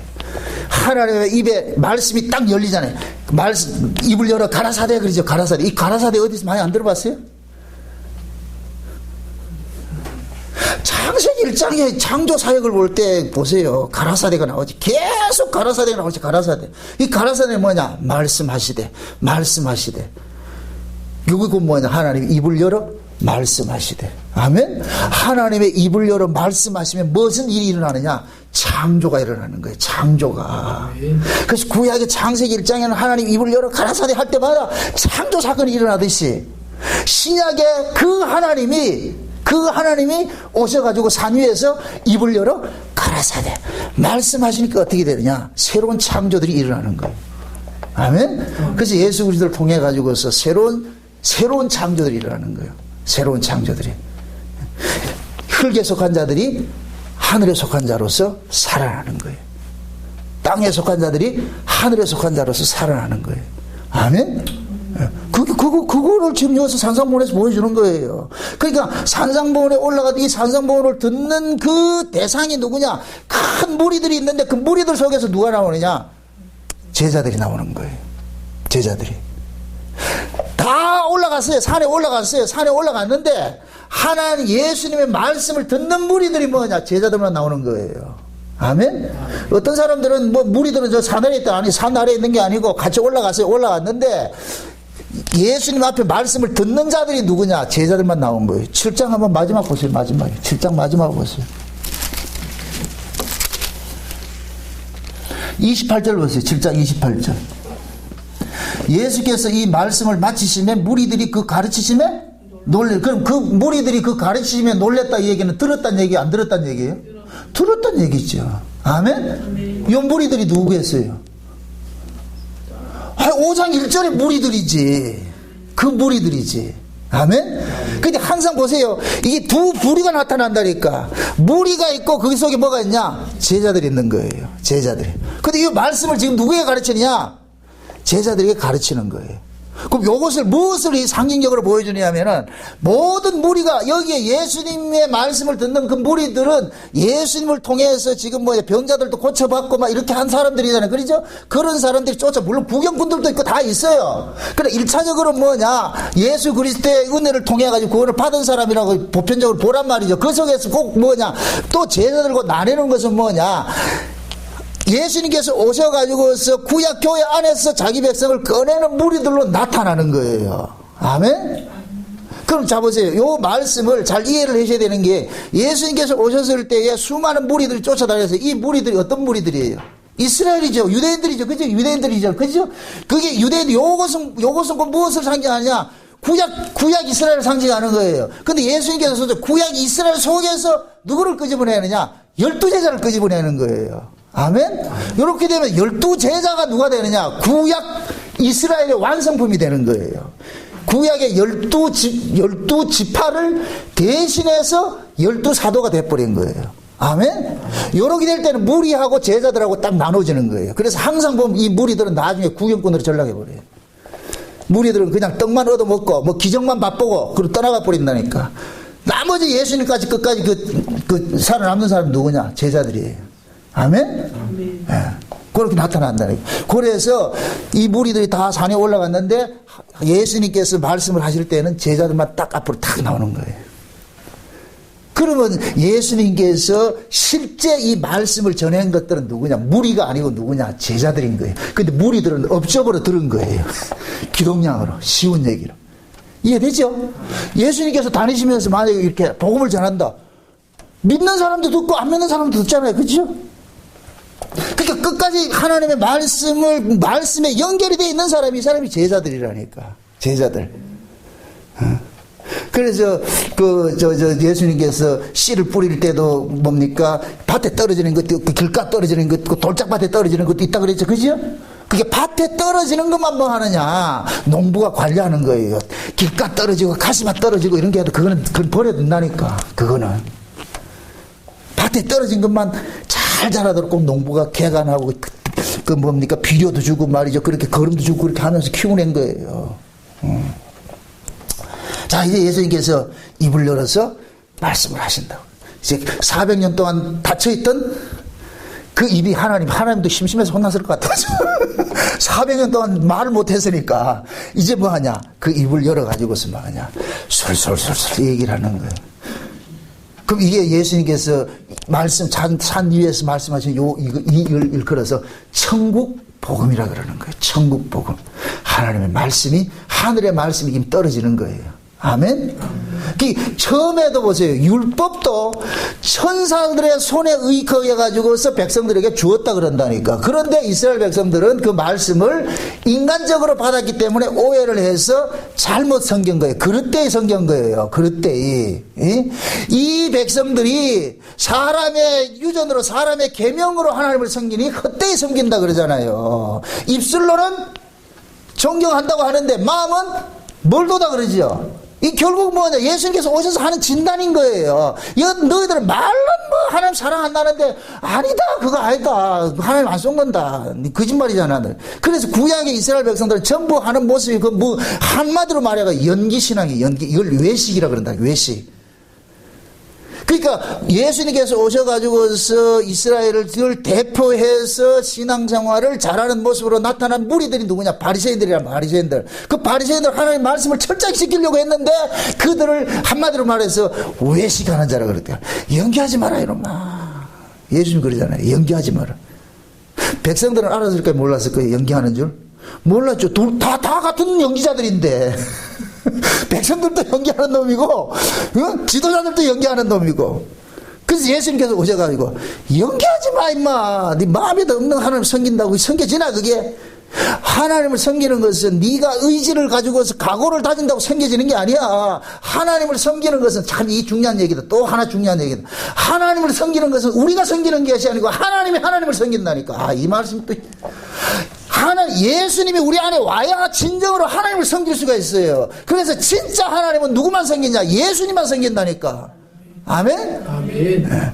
하나님의 입에 말씀이 딱 열리잖아요. 입을 열어 가라사대 그러죠. 가라사대. 이 가라사대 어디서 많이 안 들어봤어요? 창세기 1장에 창조 사역을 볼 때 보세요. 가라사대가 나오지. 계속 가라사대가 나오지. 가라사대. 이 가라사대는 뭐냐? 말씀하시되. 여기 그 뭐냐? 하나님이 입을 열어 말씀하시되. 아멘? 하나님의 입을 열어 말씀하시면 무슨 일이 일어나느냐? 창조가 일어나는 거예요. 창조가. 그래서 구약의 창세기 1장에는 하나님 입을 열어 가라사대 할 때마다 창조 사건이 일어나듯이, 신약의 그 하나님이 그 하나님이 오셔가지고 산 위에서 입을 열어 가라사대 말씀하시니까 어떻게 되느냐? 새로운 창조들이 일어나는 거예요. 아멘. 그래서 예수 그리스도를 통해 가지고서 새로운 창조들이 일어나는 거예요. 새로운 창조들이. 흙에 속한 자들이 하늘에 속한 자로서 살아나는 거예요. 땅에 속한 자들이 하늘에 속한 자로서 살아나는 거예요. 아멘. 그거를 지금 여기서 산상보원에서 보여주는 거예요. 그러니까 산상보원에 올라가도 이 산상보원을 듣는 그 대상이 누구냐? 큰 무리들이 있는데 그 무리들 속에서 누가 나오느냐? 제자들이 나오는 거예요. 제자들이. 다 올라갔어요. 산에 올라갔어요. 산에 올라갔는데 하나님 예수님의 말씀을 듣는 무리들이 뭐냐? 제자들만 나오는 거예요. 아멘? 어떤 사람들은 뭐 무리들은 저 산 아래에 있다. 아니 산 아래에 있는 게 아니고 같이 올라갔어요. 올라갔는데 예수님 앞에 말씀을 듣는 자들이 누구냐? 제자들만 나온 거예요. 7장 한번 마지막 보세요. 마지막에. 7장 마지막 보세요. 28절 보세요. 7장 28절. 예수께서 이 말씀을 마치시매 무리들이 그 가르치심에 그럼 그 무리들이 그 가르치심에 놀랬다 이 얘기는 들었다는 얘기 안 들었다는 얘기예요? 들었다는 얘기죠. 아멘? 이 무리들이 누구겠어요? 5장 1절의 무리들이지. 그 무리들이지. 아멘? 근데 항상 보세요. 이게 두 부류가 나타난다니까. 무리가 있고 거기 속에 뭐가 있냐? 제자들이 있는 거예요. 제자들이. 근데 이 말씀을 지금 누구에게 가르치느냐? 제자들에게 가르치는 거예요. 그럼 이것을 무엇을 상징적으로 보여주냐면은 모든 무리가 여기에 예수님의 말씀을 듣는 그 무리들은 예수님을 통해서 지금 뭐 병자들도 고쳐받고 막 이렇게 한 사람들이잖아요. 그렇죠? 그런 사람들이 물론 부경꾼들도 있고 다 있어요. 그래 1차적으로 뭐냐? 예수 그리스도의 은혜를 통해 가지고 구원을 받은 사람이라고 보편적으로 보란 말이죠. 그 속에서 꼭 뭐냐? 또 제자들과 나뉘는 것은 뭐냐? 예수님께서 오셔가지고서 구약교회 안에서 자기 백성을 꺼내는 무리들로 나타나는 거예요. 아멘? 그럼 자 보세요. 요 말씀을 잘 이해를 하셔야 되는 게 예수님께서 오셨을 때에 수많은 무리들이 쫓아다녀서 이 무리들이 어떤 무리들이에요? 이스라엘이죠. 유대인들이죠. 그죠? 유대인들이죠. 그죠? 그게 유대인들, 요것은 그 무엇을 상징하냐? 구약 이스라엘을 상징하는 거예요. 근데 예수님께서 구약 이스라엘 속에서 누구를 끄집어내느냐? 12제자를 끄집어내는 거예요. 아멘? 이렇게 되면 12제자가 누가 되느냐? 구약 이스라엘의 완성품이 되는 거예요. 구약의 12지파를 대신해서 12사도가 돼버린 거예요. 아멘? 이렇게 될 때는 무리하고 제자들하고 딱 나눠지는 거예요. 그래서 항상 보면 이 무리들은 나중에 구경꾼으로 전락해버려요. 무리들은 그냥 떡만 얻어먹고 뭐 기적만 맛보고 그리고 떠나가 버린다니까. 나머지 예수님까지 끝까지 그 살아남는 사람이 누구냐? 제자들이에요. 아멘? 네. 그렇게 나타난다니. 그래서 이 무리들이 다 산에 올라갔는데 예수님께서 말씀을 하실 때는 제자들만 딱 앞으로 탁 나오는 거예요. 그러면 예수님께서 실제 이 말씀을 전한 것들은 누구냐? 무리가 아니고 누구냐? 제자들인 거예요. 근데 무리들은 업적으로 들은 거예요. 기동량으로, 쉬운 얘기로. 이해되죠? 예수님께서 다니시면서 만약에 이렇게 복음을 전한다. 믿는 사람도 듣고 안 믿는 사람도 듣잖아요. 그렇죠? 그러니까 끝까지 하나님의 말씀에 연결이 되어 있는 사람이 이 사람이 제자들이라니까. 제자들. 그래서 예수님께서 씨를 뿌릴 때도 뭡니까? 밭에 떨어지는 것도 있고 길가 떨어지는 것도 있고 돌짝밭에 떨어지는 것도 있다 그랬죠. 그죠? 그게 밭에 떨어지는 것만 뭐 하느냐? 농부가 관리하는 거예요. 길가 떨어지고 가시밭 떨어지고 이런 게 해도 그건 버려둔다니까. 그거는. 밭에 떨어진 것만 잘 자라도록 꼭 농부가 개간하고 비료도 주고 말이죠. 그렇게 거름도 주고 그렇게 하면서 키우는 거예요. 자, 이제 예수님께서 입을 열어서 말씀을 하신다고. 이제 400년 동안 닫혀있던 그 입이 하나님도 심심해서 혼났을 것 같아서 400년 동안 말을 못했으니까 이제 뭐 하냐? 그 입을 열어가지고서 뭐 하냐? 솔솔솔솔 얘기를 하는 거예요. 그럼 이게 예수님께서 산 위에서 말씀하신 이걸 일컬어서 천국 복음이라 그러는 거예요. 천국 복음. 하나님의 말씀이, 하늘의 말씀이 지금 떨어지는 거예요. 아멘? 처음에도 보세요. 율법도 천사들의 손에 의거해가지고서 백성들에게 주었다 그런다니까. 그런데 이스라엘 백성들은 그 말씀을 인간적으로 받았기 때문에 오해를 해서 잘못 섬긴 거예요. 그릇되이 섬긴 거예요. 그릇되이. 이 백성들이 사람의 유전으로 사람의 계명으로 하나님을 섬기니 헛되이 섬긴다 그러잖아요. 입술로는 존경한다고 하는데 마음은 멀도다 그러죠. 이 결국 뭐냐, 예수님께서 오셔서 하는 진단인 거예요. 너희들은 말은 뭐 하나님 사랑한다는데 아니다, 그거 아니다, 하나님 안 쏜 건다, 거짓말이잖아. 그래서 구약의 이스라엘 백성들은 전부 하는 모습이 그 뭐 한마디로 말해가 연기신앙이, 이걸 외식이라 그런다. 외식. 그러니까 예수님께서 오셔가지고서 이스라엘을 대표해서 신앙생활을 잘하는 모습으로 나타난 무리들이 누구냐? 바리새인들이란 바리새인들. 그 바리새인들 하나님 말씀을 철저히 지키려고 했는데 그들을 한마디로 말해서 외식하는 자라 그랬대요. 연기하지 마라 이놈아. 예수님 그러잖아요. 연기하지 마라. 백성들은 알았을 거예요? 몰랐을 거예요? 연기하는 줄? 몰랐죠. 다 같은 연기자들인데. 백성들도 연기하는 놈이고, 지도자들도 연기하는 놈이고. 그래서 예수님께서 오셔가지고, 연기하지 마, 임마. 네 마음에도 없는 하나님을 섬긴다고 섬겨지나, 그게? 하나님을 섬기는 것은 네가 의지를 가지고서 각오를 다진다고 섬겨지는 게 아니야. 하나님을 섬기는 것은 참 이 중요한 얘기다. 또 하나 중요한 얘기다. 하나님을 섬기는 것은 우리가 섬기는 것이 아니고 하나님이 하나님을 섬긴다니까. 이 말씀이 또 예수님이 우리 안에 와야 진정으로 하나님을 섬길 수가 있어요. 그래서 진짜 하나님은 누구만 섬기냐? 예수님만 섬긴다니까. 아멘? 아멘. 네.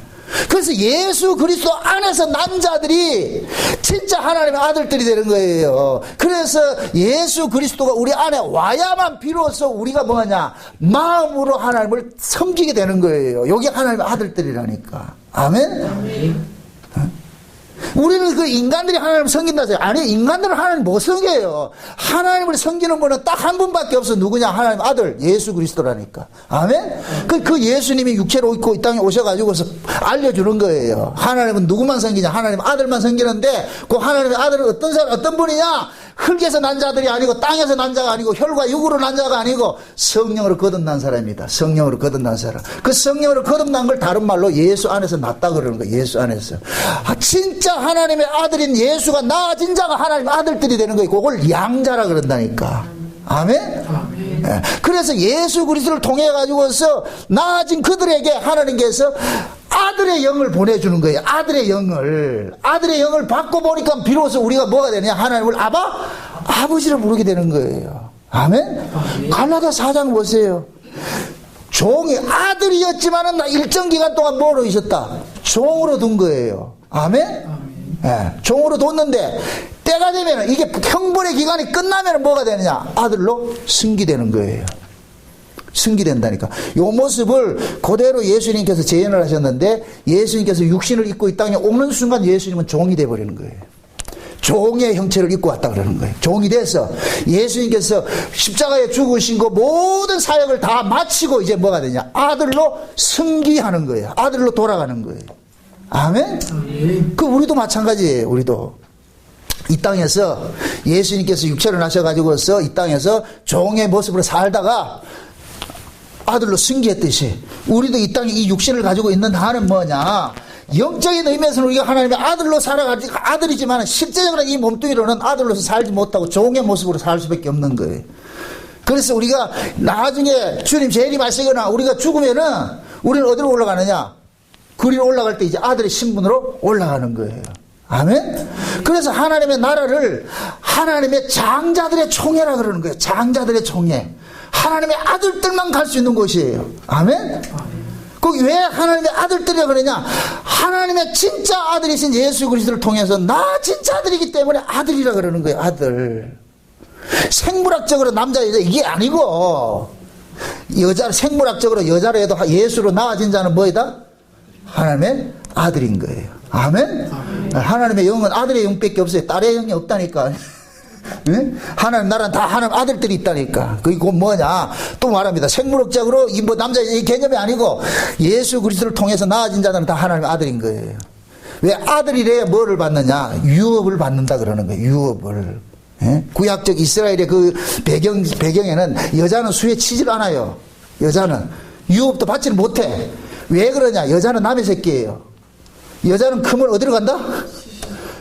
그래서 예수 그리스도 안에서 난 자들이 진짜 하나님의 아들들이 되는 거예요. 그래서 예수 그리스도가 우리 안에 와야만 비로소 우리가 뭐냐? 마음으로 하나님을 섬기게 되는 거예요. 여기 하나님의 아들들이라니까. 아멘? 아멘. 우리는 그 인간들이 하나님을 섬긴다 해서 아니, 인간들은 하나님 못 섬겨요. 하나님을 섬기는 분은 딱 한 분밖에 없어. 누구냐? 하나님 아들 예수 그리스도라니까. 아멘? 그 예수님이 육체로 있고 이 땅에 오셔가지고서 알려주는 거예요. 하나님은 누구만 섬기냐? 하나님 아들만 섬기는데 그 하나님의 아들은 어떤 사람, 어떤 분이냐? 흙에서 난 자들이 아니고 땅에서 난 자가 아니고 혈과 육으로 난 자가 아니고 성령으로 거듭난 사람입니다. 성령으로 거듭난 사람. 그 성령으로 거듭난 걸 다른 말로 예수 안에서 났다 그러는 거예요. 예수 안에서. 진짜 하나님의 아들인 예수가 나아진 자가 하나님의 아들들이 되는 거예요. 그걸 양자라 그런다니까. 아멘? 아멘. 네. 그래서 예수 그리스도를 통해 가지고서 나아진 그들에게 하나님께서 아들의 영을 보내주는 거예요. 아들의 영을 받고 보니까 비로소 우리가 뭐가 되느냐? 하나님을 아버지를 부르게 되는 거예요. 아멘? 아멘. 갈라디아 4장 보세요. 종이 아들이었지만은 일정 기간 동안 뭐로 있었다? 종으로 둔 거예요. 아멘? 아멘. 네, 종으로 뒀는데 때가 되면 이게 형벌의 기간이 끝나면 뭐가 되느냐? 아들로 승기되는 거예요. 승기된다니까. 이 모습을 그대로 예수님께서 재현을 하셨는데 예수님께서 육신을 입고 이 땅에 오는 순간 예수님은 종이 돼버리는 거예요. 종의 형체를 입고 왔다 그러는 거예요. 종이 돼서 예수님께서 십자가에 죽으신 거 모든 사역을 다 마치고 이제 뭐가 되냐? 아들로 승기하는 거예요. 아들로 돌아가는 거예요. 아멘? 아멘. 그 우리도 마찬가지예요. 우리도 이 땅에서 예수님께서 육체를 나셔가지고서 이 땅에서 종의 모습으로 살다가 아들로 승기했듯이 우리도 이 땅에 이 육신을 가지고 있는 한은 뭐냐? 영적인 의미에서는 우리가 하나님의 아들로 살아가지고 아들이지만 실제적으로 이 몸뚱이로는 아들로서 살지 못하고 종의 모습으로 살 수밖에 없는 거예요. 그래서 우리가 나중에 주님 재림하시거나 우리가 죽으면은 우리는 어디로 올라가느냐? 그리로 올라갈 때 이제 아들의 신분으로 올라가는 거예요. 아멘? 그래서 하나님의 나라를 하나님의 장자들의 총회라 그러는 거예요. 장자들의 총회. 하나님의 아들들만 갈 수 있는 곳이에요. 아멘? 거기 왜 하나님의 아들들이라 그러냐? 하나님의 진짜 아들이신 예수 그리스도를 통해서 나 진짜 아들이기 때문에 아들이라 그러는 거예요. 아들. 생물학적으로 남자 여자 이게 아니고 생물학적으로 여자로 해도 예수로 나아진 자는 뭐이다? 하나님의 아들인 거예요. 아멘? 아멘. 하나님의 영은 아들의 영밖에 없어요. 딸의 영이 없다니까. 응? 하나님 나라는 다 하나님 아들들이 있다니까. 그게 뭐냐? 또 말합니다. 생물학적으로 이 남자 이 개념이 아니고 예수 그리스도를 통해서 나아진 자들은 다 하나님의 아들인 거예요. 왜 아들이래야 뭐를 받느냐? 유업을 받는다 그러는 거예요. 유업을. 예? 예? 구약적 이스라엘의 그 배경에는 여자는 수에 치질 않아요. 여자는 유업도 받지는 못해. 왜 그러냐? 여자는 남의 새끼예요. 여자는 크면 어디로 간다?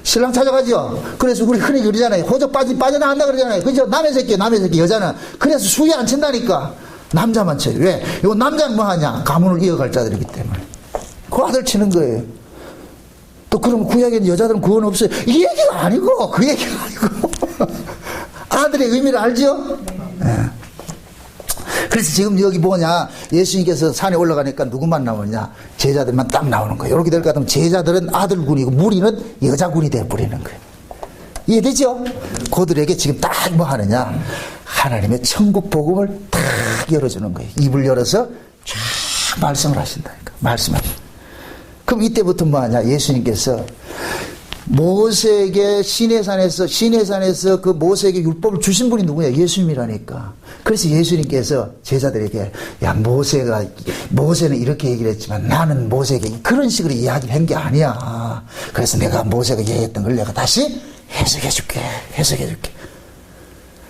신랑 찾아가죠. 그래서 우리 흔히 그러잖아요. 호적 빠져나간다 그러잖아요. 그죠? 남의 새끼, 남의 새끼. 여자는. 그래서 수위 안 친다니까. 남자만 쳐요. 왜? 요 남자는 뭐 하냐? 가문을 이어갈 자들이기 때문에. 그 아들 치는 거예요. 또 그럼 구약에는 여자들은 구원 없어요. 이 얘기가 아니고, 그 얘기가 아니고. 아들의 의미를 알죠? 네. 그래서 지금 여기 뭐냐, 예수님께서 산에 올라가니까 누구만 나오냐, 제자들만 딱 나오는 거예요. 이렇게 될 것 같으면 제자들은 아들군이고 무리는 여자군이 되어버리는 거예요. 이해되죠? 그들에게 지금 딱 뭐 하느냐, 하나님의 천국 복음을 딱 열어주는 거예요. 입을 열어서 쫙 말씀을 하신다니까. 말씀하시죠. 그럼 이때부터 뭐 하냐, 예수님께서 모세에게 시내산에서 그 모세에게 율법을 주신 분이 누구냐? 예수님이라니까. 그래서 예수님께서 제자들에게, 야, 모세는 이렇게 얘기를 했지만 나는 모세에게 그런 식으로 이야기를 한 게 아니야. 그래서 내가 모세가 얘기했던 걸 내가 다시 해석해 줄게.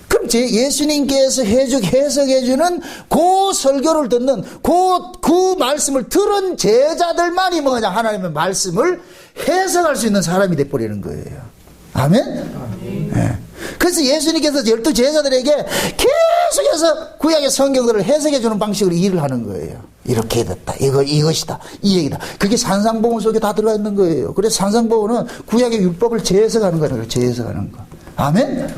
그럼 예수님께서 해석해주는 그 설교를 듣는 그 말씀을 들은 제자들만이 뭐냐? 하나님의 말씀을 해석할 수 있는 사람이 돼버리는 거예요. 아멘? 네. 그래서 예수님께서 12 제자들에게 계속해서 구약의 성경들을 해석해주는 방식으로 일을 하는 거예요. 이렇게 됐다. 이것이다. 이 얘기다. 그게 산상보훈 속에 다 들어가 있는 거예요. 그래서 산상보훈은 구약의 율법을 재해석하는 거예요. 재해석하는 거. 아멘?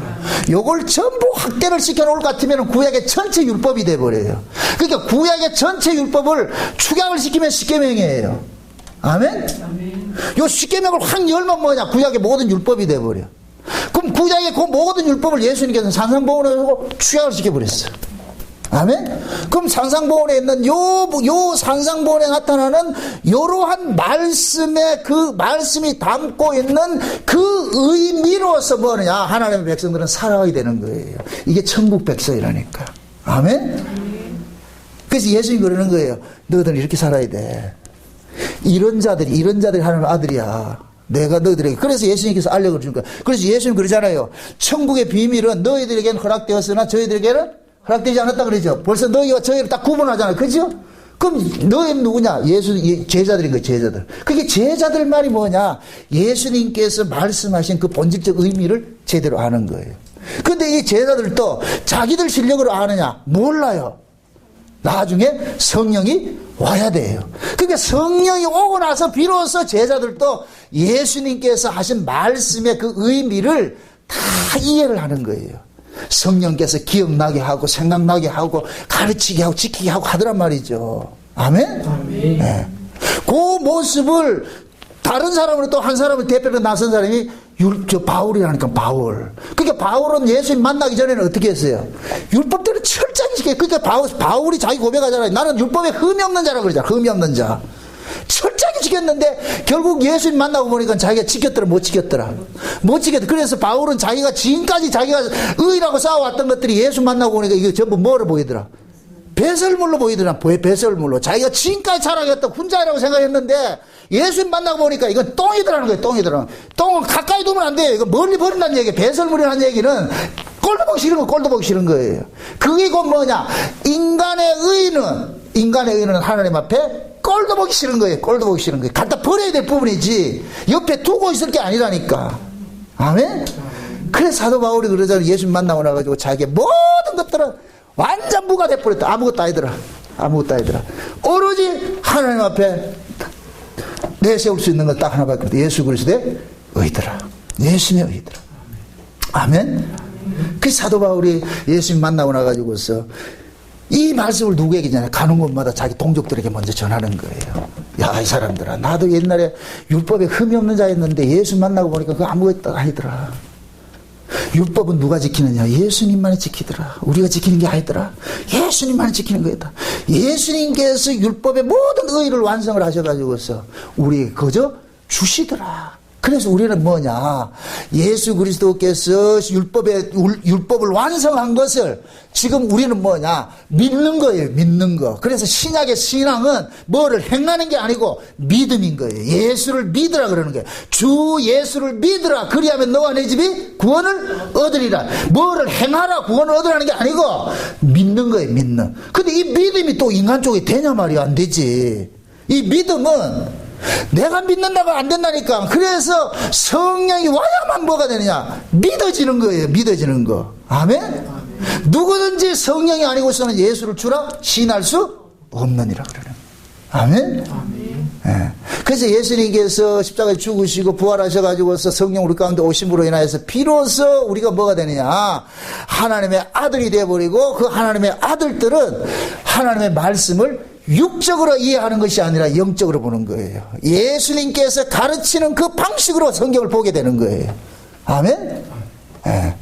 요걸 전부 확대를 시켜놓을 것 같으면 구약의 전체 율법이 돼버려요. 그러니까 구약의 전체 율법을 축약을 시키면 십계명이에요. 아멘? 요 십계명을 확 열면 뭐냐? 구약의 모든 율법이 돼버려. 그럼 구약의 그 모든 율법을 예수님께서 산상보훈으로 축약을 시켜버렸어요. 아멘? 그럼 산상보훈에 있는 요 산상보훈에 나타나는 이러한 말씀에 그 말씀이 담고 있는 그 의미로서 뭐냐? 하나님의 백성들은 살아가게 되는 거예요. 이게 천국 백성이라니까. 아멘? 그래서 예수님이 그러는 거예요. 너희들은 이렇게 살아야 돼. 이런 자들이 하나님의 아들이야. 내가 너희들에게. 그래서 예수님께서 알려주는 거예요. 그래서 예수님 그러잖아요. 천국의 비밀은 너희들에게는 허락되었으나 저희들에게는 허락되지 않았다 그러죠. 벌써 너희와 저희를 딱 구분하잖아요. 그죠? 그럼 너희는 누구냐? 제자들인 거예요. 제자들. 그게 제자들 말이 뭐냐? 예수님께서 말씀하신 그 본질적 의미를 제대로 아는 거예요. 근데 이 제자들도 자기들 실력으로 아느냐? 몰라요. 나중에 성령이 와야 돼요. 그러니까 성령이 오고 나서 비로소 제자들도 예수님께서 하신 말씀의 그 의미를 다 이해를 하는 거예요. 성령께서 기억나게 하고 생각나게 하고 가르치게 하고 지키게 하고 하더란 말이죠. 아멘? 아멘. 네. 그 모습을 다른 사람으로 또 한 사람을 대표로 나선 사람이 바울이라니까. 바울. 그러니까 바울은 예수님 만나기 전에는 어떻게 했어요? 율법대로 철저하게 지켜요. 그러니까 바울이 자기 고백하잖아요. 나는 율법에 흠이 없는 자라고 그러잖아. 흠이 없는 자. 철저하게 지켰는데 결국 예수님 만나고 보니까 자기가 지켰더라 못 지켰더라. 못 지켰더라. 그래서 바울은 자기가 지금까지 자기가 의라고 쌓아왔던 것들이 예수 만나고 보니까 이게 전부 뭐로 보이더라? 배설물로 보이더라. 배설물로. 자기가 지금까지 자랑했던 훈자라고 생각했는데 예수님 만나고 보니까 이건 똥이더라는 거예요. 똥은 가까이 두면 안 돼요. 이거 멀리 버린다는 얘기예요. 배설물이라는 얘기는 꼴도 보기 싫은 거 꼴도 보기 싫은 거예요. 그게 곧 뭐냐? 인간의 의는 하나님 앞에 꼴도 보기 싫은 거예요. 꼴도 보기 싫은 거예요. 갖다 버려야 될 부분이지 옆에 두고 있을 게 아니라니까. 아멘? 그래서 사도 바울이 그러잖아요. 예수님 만나고 나가지고 자기의 모든 것들은 완전 무가 돼버렸다. 아무것도 아니더라. 오로지 하나님 앞에 내세울 수 있는 것 딱 하나밖에 없다. 예수 그리스도의 의더라. 예수님의 의더라. 아멘? 그 사도 바울이 예수님 만나고 나가지고서 이 말씀을 누구에게 전해? 가는 곳마다 자기 동족들에게 먼저 전하는 거예요. 야, 이 사람들아, 나도 옛날에 율법에 흠이 없는 자였는데 예수 만나고 보니까 그거 아무것도 아니더라. 율법은 누가 지키느냐? 예수님만이 지키더라. 우리가 지키는 게 아니더라. 예수님만이 지키는 거였다. 예수님께서 율법의 모든 의를 완성을 하셔가지고서 우리에게 거저 주시더라. 그래서 우리는 뭐냐, 예수 그리스도께서 율법을 완성한 것을 지금 우리는 뭐냐, 믿는 거예요. 믿는 거. 그래서 신약의 신앙은 뭐를 행하는 게 아니고 믿음인 거예요. 예수를 믿으라 그러는 거예요. 주 예수를 믿으라, 그리하면 너와 내 집이 구원을 얻으리라. 뭐를 행하라 구원을 얻으라는 게 아니고 믿는 거예요. 믿는. 근데 이 믿음이 또 인간 쪽에 되냐 말이야. 안 되지. 이 믿음은 내가 믿는다고 안 된다니까. 그래서 성령이 와야만 뭐가 되느냐, 믿어지는 거예요. 믿어지는 거. 아멘? 누구든지 성령이 아니고서는 예수를 주라 시인할 수 없느니라 그러는. 아멘? 네. 그래서 예수님께서 십자가에 죽으시고 부활하셔가지고서 성령 우리 가운데 오심으로 인하여서 비로소 우리가 뭐가 되느냐, 하나님의 아들이 되어버리고, 그 하나님의 아들들은 하나님의 말씀을 육적으로 이해하는 것이 아니라 영적으로 보는 거예요. 예수님께서 가르치는 그 방식으로 성경을 보게 되는 거예요. 아멘? 네.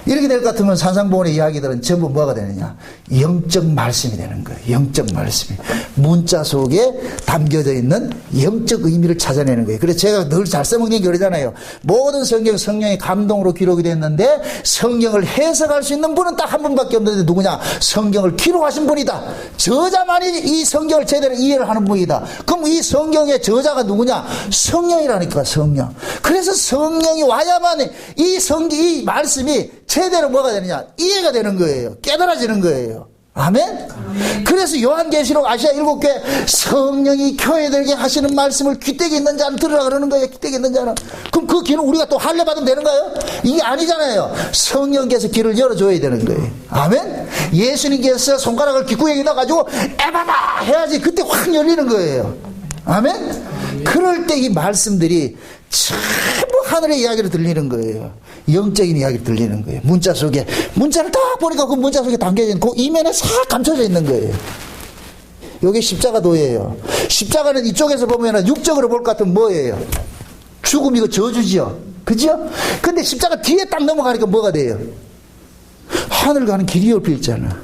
이렇게 될 것 같으면 산상보훈의 이야기들은 전부 뭐가 되느냐, 영적 말씀이 되는 거예요. 영적 말씀이 문자 속에 담겨져 있는 영적 의미를 찾아내는 거예요. 그래서 제가 늘 잘 써먹는 게 그러잖아요. 모든 성령의 감동으로 기록이 됐는데 성경을 해석할 수 있는 분은 딱 한 분밖에 없는데 누구냐, 성경을 기록하신 분이다. 저자만이 이 성경을 제대로 이해를 하는 분이다. 그럼 이 성경의 저자가 누구냐, 성령이라니까. 성령. 그래서 성령이 와야만 이 말씀이 제대로 뭐가 되느냐, 이해가 되는 거예요. 깨달아지는 거예요. 아멘? 그래서 요한계시록 아시아 7교회 성령이 교회들에게 하시는 말씀을 귀때기 있는 자는 들으라 그러는 거예요. 귀때기 있는 자는. 그럼 그 귀는 우리가 또 할례 받으면 되는가요? 이게 아니잖아요. 성령께서 귀를 열어줘야 되는 거예요. 아멘? 예수님께서 손가락을 귓구멍에 넣어가지고 에바바 해야지 그때 확 열리는 거예요. 아멘? 그럴 때 이 말씀들이 전부 하늘의 이야기로 들리는 거예요. 영적인 이야기로 들리는 거예요. 문자 속에, 문자를 딱 보니까 그 문자 속에 담겨져 있는 그 이면에 싹 감춰져 있는 거예요. 이게 십자가도예요. 십자가는 이쪽에서 보면 육적으로 볼 것 같으면 뭐예요? 죽음이고 저주지요. 그죠? 근데 십자가 뒤에 딱 넘어가니까 뭐가 돼요? 하늘 가는 길이 옆에 있잖아.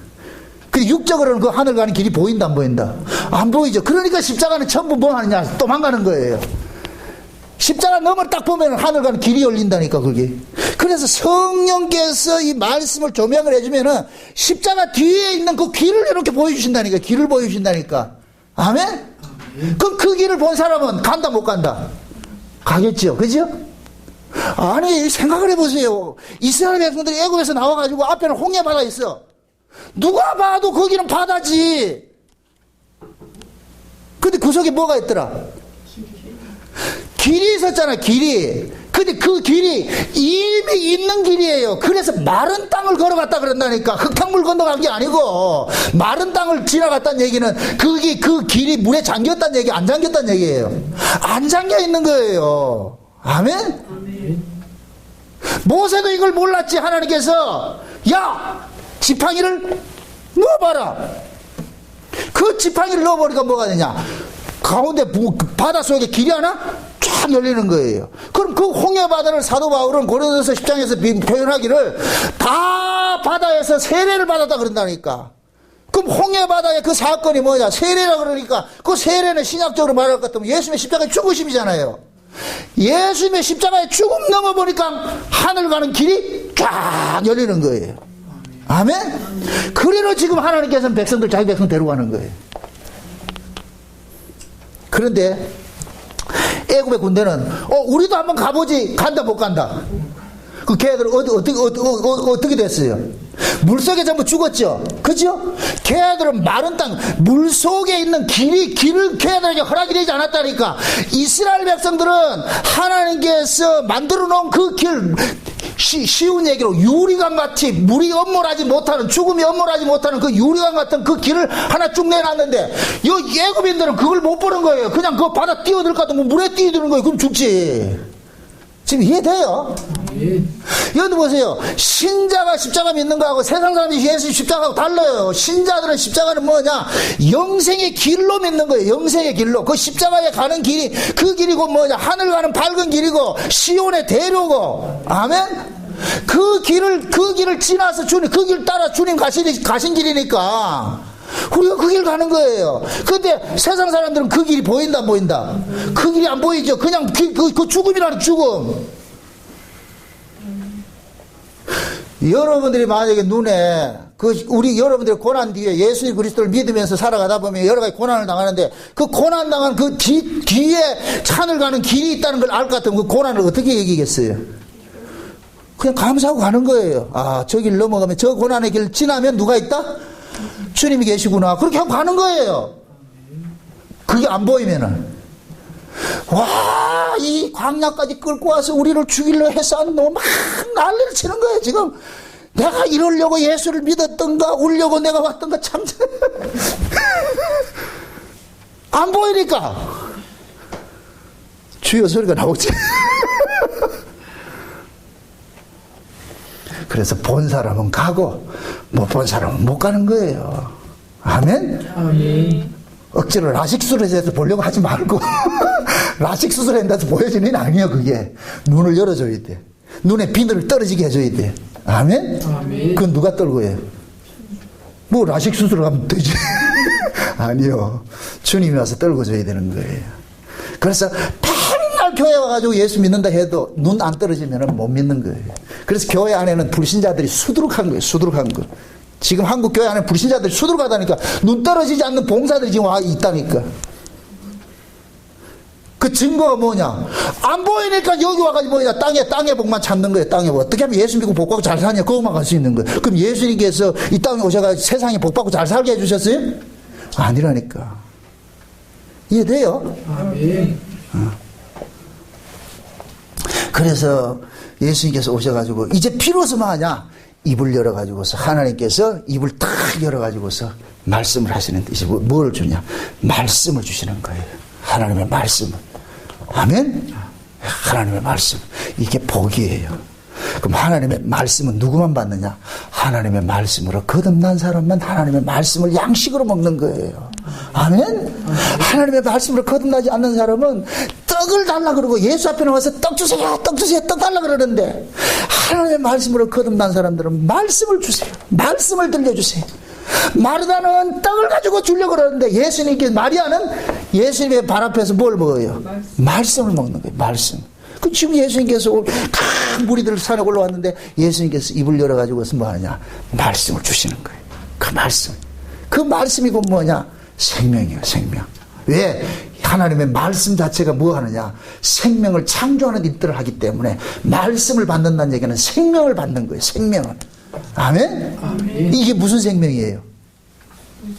근데 육적으로는 그 하늘 가는 길이 보인다 안 보인다? 안 보이죠. 그러니까 십자가는 전부 뭐 하느냐, 도망가는 거예요. 십자가 너머를 딱 보면 하늘 가는 길이 열린다니까, 그게. 그래서 성령께서 이 말씀을 조명을 해주면은 십자가 뒤에 있는 그 길을 이렇게 보여주신다니까. 길을 보여주신다니까. 아멘? 그럼 그 길을 본 사람은 간다 못 간다? 가겠죠. 그죠? 아니, 생각을 해보세요. 이스라엘 백성들이 애굽에서 나와가지고 앞에는 홍해 바다 있어. 누가 봐도 거기는 바다지. 근데 그 속에 뭐가 있더라? 길이 있었잖아, 길이. 근데 그 길이 이미 있는 길이에요. 그래서 마른 땅을 걸어갔다 그런다니까. 흙탕물 건너간 게 아니고 마른 땅을 지나갔다는 얘기는 그 길이 물에 잠겼다는 얘기, 안 잠겼다는 얘기예요. 안 잠겨 있는 거예요. 아멘? 아멘. 모세도 이걸 몰랐지. 하나님께서 야, 지팡이를 넣어봐라. 그 지팡이를 넣어보니까 뭐가 되냐, 가운데 바다 속에 길이 하나 쫙 열리는 거예요. 그럼 그 홍해바다를 사도 바울은 고린도서 10장에서 표현하기를 다 바다에서 세례를 받았다 그런다니까. 그럼 홍해바다의 그 사건이 뭐냐, 세례라 그러니까 그 세례는 신약적으로 말할 것 같으면 예수님의 십자가의 죽으심이잖아요. 예수님의 십자가의 죽음 넘어보니까 하늘 가는 길이 쫙 열리는 거예요. 아멘? 그래로 지금 하나님께서는 백성들, 자기 백성 데려가는 거예요. 그런데 애굽의 군대는 우리도 한번 가보지. 간다 못 간다? 그 걔들 어떻게 됐어요? 물속에 전부 죽었죠. 그죠? 걔들은 마른 땅, 물속에 있는 길을 걔들에게 허락이 되지 않았다니까. 이스라엘 백성들은 하나님께서 만들어 놓은 그 길, 쉬운 얘기로 유리강 같이 물이 엄몰하지 못하는, 죽음이 엄몰하지 못하는 그 유리강 같은 그 길을 하나 쭉 내놨는데 이 애굽인들은 그걸 못 보는 거예요. 그냥 그 바다 뛰어들 것 같으면 물에 뛰어드는 거예요. 그럼 죽지. 지금 이해돼요? 여기 보세요. 신자가 십자가 믿는 거하고 세상 사람이 예수 십자가하고 달라요. 신자들은 십자가는 뭐냐, 영생의 길로 믿는 거예요. 영생의 길로. 그 십자가에 가는 길이, 그 길이고 뭐냐, 하늘 가는 밝은 길이고 시온의 대로고. 아멘? 그 길을 지나서 주님, 그 길 따라 주님 가신 길이니까 우리가 그 길 가는 거예요. 근데 세상 사람들은 그 길이 보인다, 안 보인다? 그 길이 안 보이죠. 그냥 그 죽음이라는 죽음. 여러분들이 만약에 눈에 우리 여러분들의 고난 뒤에 예수 그리스도를 믿으면서 살아가다 보면 여러 가지 고난을 당하는데 그 고난 당한 그 뒤에 산을 가는 길이 있다는 걸 알 것 같으면 그 고난을 어떻게 여기겠어요? 그냥 감사하고 가는 거예요. 아, 저 길 넘어가면 저 고난의 길 지나면 누가 있다? 주님이 계시구나. 그렇게 하고 가는 거예요. 그게 안 보이면은. 와, 이 광야까지 끌고 와서 우리를 죽이려 해서 막 난리를 치는 거예요, 지금. 내가 이러려고 예수를 믿었던가, 울려고 내가 왔던가, 참. 안 보이니까. 주여 소리가 나오지. 그래서 본 사람은 가고, 못 본 사람은 못 가는 거예요. 아멘? 아멘. 억지로 라식 수술해서 보려고 하지 말고 라식 수술한다고 보여지는 게 아니에요. 그게 눈을 열어줘야 돼. 눈에 비늘을 떨어지게 해줘야 돼. 아멘? 아멘. 그건 누가 떨고 해요? 뭐 라식 수술을 하면 되지. 아니요. 주님이 와서 떨궈줘야 되는 거예요. 그래서 맨날 교회 와가지고 예수 믿는다 해도 눈 안 떨어지면 못 믿는 거예요. 그래서 교회 안에는 불신자들이 수두룩한 거예요. 수두룩한 거. 지금 한국 교회 안에 불신자들이 수두룩하다니까. 눈 떨어지지 않는 봉사들이 지금 와 있다니까. 그 증거가 뭐냐? 안 보이니까 여기 와가지고 뭐냐? 땅의 복만 찾는 거예요. 땅의 복. 어떻게 하면 예수 믿고 복 받고 잘 사냐? 그것만 갈 수 있는 거예요. 그럼 예수님께서 이 땅에 오셔가지고 세상에 복 받고 잘 살게 해주셨어요? 아니라니까. 이해돼요? 아멘. 그래서 예수님께서 오셔가지고 이제 비로소 뭐하냐? 입을 열어가지고서 하나님께서 입을 딱 열어가지고서 말씀을 하시는데 이제 뭘 주냐? 말씀을 주시는 거예요. 하나님의 말씀을. 아멘? 하나님의 말씀. 이게 복이에요. 그럼 하나님의 말씀은 누구만 받느냐? 하나님의 말씀으로 거듭난 사람만 하나님의 말씀을 양식으로 먹는 거예요. 아멘? 하나님의 말씀으로 거듭나지 않는 사람은 떡을 달라 그러고 예수 앞에 나와서 떡 주세요, 떡 주세요, 떡 달라 그러는데 하나님의 말씀으로 거듭난 사람들은 말씀을 주세요. 말씀을 들려주세요. 마르다는 떡을 가지고 주려고 그러는데 예수님께 마리아는 예수님의 발 앞에서 뭘 먹어요? 말씀을 먹는 거예요. 말씀. 그 지금 예수님께서 각 무리들 산에 올라왔는데 예수님께서 입을 열어가지고서 뭐 하냐? 말씀을 주시는 거예요. 그 말씀. 그 말씀이 곧 뭐냐? 생명이에요, 생명. 왜? 하나님의 말씀 자체가 뭐 하느냐? 생명을 창조하는 일들을 하기 때문에 말씀을 받는다는 얘기는 생명을 받는 거예요, 생명을. 아멘? 아멘. 이게 무슨 생명이에요?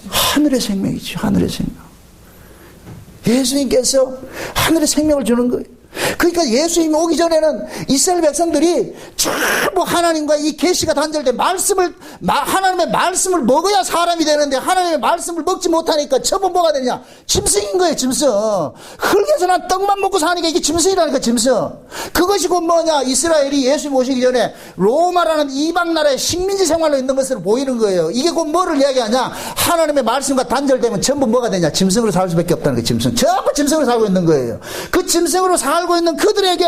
하늘의 생명이죠, 하늘의 생명. 예수님께서 하늘의 생명을 주는 거예요. 그러니까 예수님이 오기 전에는 이스라엘 백성들이 전부 하나님과 이 계시가 단절된 하나님의 말씀을 먹어야 사람이 되는데 하나님의 말씀을 먹지 못하니까 전부 뭐가 되냐? 짐승인 거예요, 짐승. 흙에서 난 떡만 먹고 사니까 이게 짐승이라니까, 짐승. 그것이 곧 뭐냐? 이스라엘이 예수님 오시기 전에 로마라는 이방 나라의 식민지 생활로 있는 것으로 보이는 거예요. 이게 곧 뭐를 이야기하냐? 하나님의 말씀과 단절되면 전부 뭐가 되냐? 짐승으로 살 수밖에 없다는 거예요, 짐승. 전부 짐승으로 살고 있는 거예요. 그 짐승으로 살고 있는 그들에게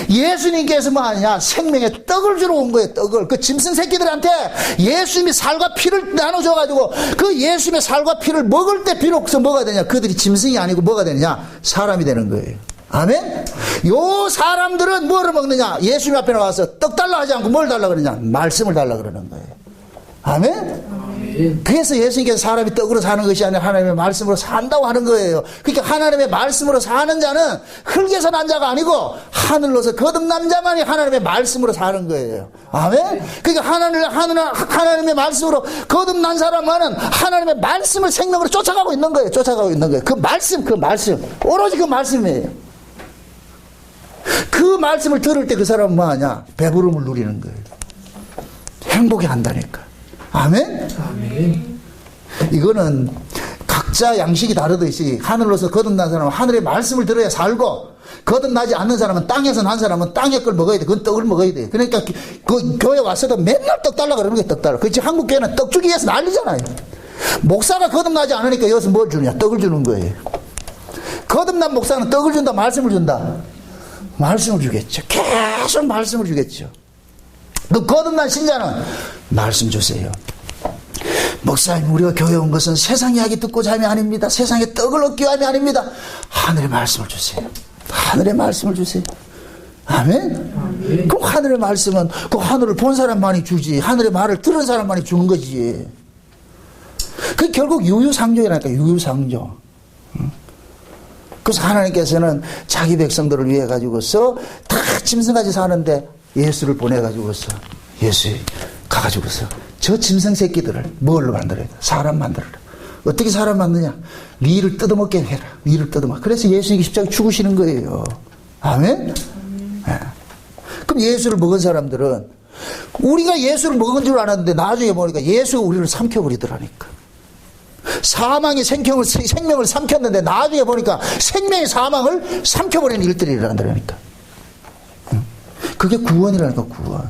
예수님께서 뭐 하냐? 생명의 떡을 주러 온 거예요, 떡을. 그 짐승 새끼들한테 예수님이 살과 피를 나눠줘가지고 그 예수님의 살과 피를 먹을 때 비로소 뭐가 되냐? 그들이 짐승이 아니고 뭐가 되느냐? 사람이 되는 거예요. 아멘? 요 사람들은 뭐를 먹느냐? 예수님 앞에 나와서 떡 달라 하지 않고 뭘 달라 그러냐? 말씀을 달라 그러는 거예요. 아멘? 그래서 예수님께서 사람이 떡으로 사는 것이 아니라 하나님의 말씀으로 산다고 하는 거예요. 그러니까 하나님의 말씀으로 사는 자는 흙에서 난 자가 아니고 하늘로서 거듭난 자만이 하나님의 말씀으로 사는 거예요. 아멘? 그러니까 하나님의 말씀으로 거듭난 사람만은 하나님의 말씀을 생명으로 쫓아가고 있는 거예요. 쫓아가고 있는 거예요. 그 말씀. 오로지 그 말씀이에요. 그 말씀을 들을 때 그 사람은 뭐하냐? 배부름을 누리는 거예요. 행복해 한다니까. 아멘? 아멘. 이거는 각자 양식이 다르듯이 하늘로서 거듭난 사람은 하늘의 말씀을 들어야 살고 거듭나지 않는 사람은 땅에서 난 사람은 땅의 걸 먹어야 돼. 그건 떡을 먹어야 돼. 그러니까 그 교회 왔어도 맨날 떡 달라 그러는 거예요. 떡 달라. 그렇지 한국 교회는 떡 주기 위해서 난리잖아요. 목사가 거듭나지 않으니까 여기서 뭘 주냐? 떡을 주는 거예요. 거듭난 목사는 떡을 준다, 말씀을 준다? 말씀을 주겠죠. 계속 말씀을 주겠죠. 그 거듭난 신자는 말씀 주세요. 목사님, 우리가 교회 온 것은 세상 이야기 듣고자 함이 아닙니다. 세상에 떡을 얻기 위함이 아닙니다. 하늘의 말씀을 주세요. 하늘의 말씀을 주세요. 아멘? 그 하늘의 말씀은 그 하늘을 본 사람만이 주지, 하늘의 말을 들은 사람만이 주는 거지. 그 결국 유유상종이라니까, 유유상종. 그래서 하나님께서는 자기 백성들을 위해 가지고서 다 짐승같이 사는데 예수를 보내가지고서, 예수 가가지고서 저 짐승 새끼들을 뭘로 만들어야 돼? 사람 만들어라. 어떻게 사람 만드냐? 네 일을 뜯어먹게 해라. 네 일을 뜯어먹. 그래서 예수님이 십자가에 죽으시는 거예요. 아멘? 네. 그럼 예수를 먹은 사람들은 우리가 예수를 먹은 줄 알았는데 나중에 보니까 예수가 우리를 삼켜버리더라니까. 사망이 생명을 삼켰는데 나중에 보니까 생명의 사망을 삼켜버리는 일들이 일어난다니까. 그게 구원이라니까, 구원.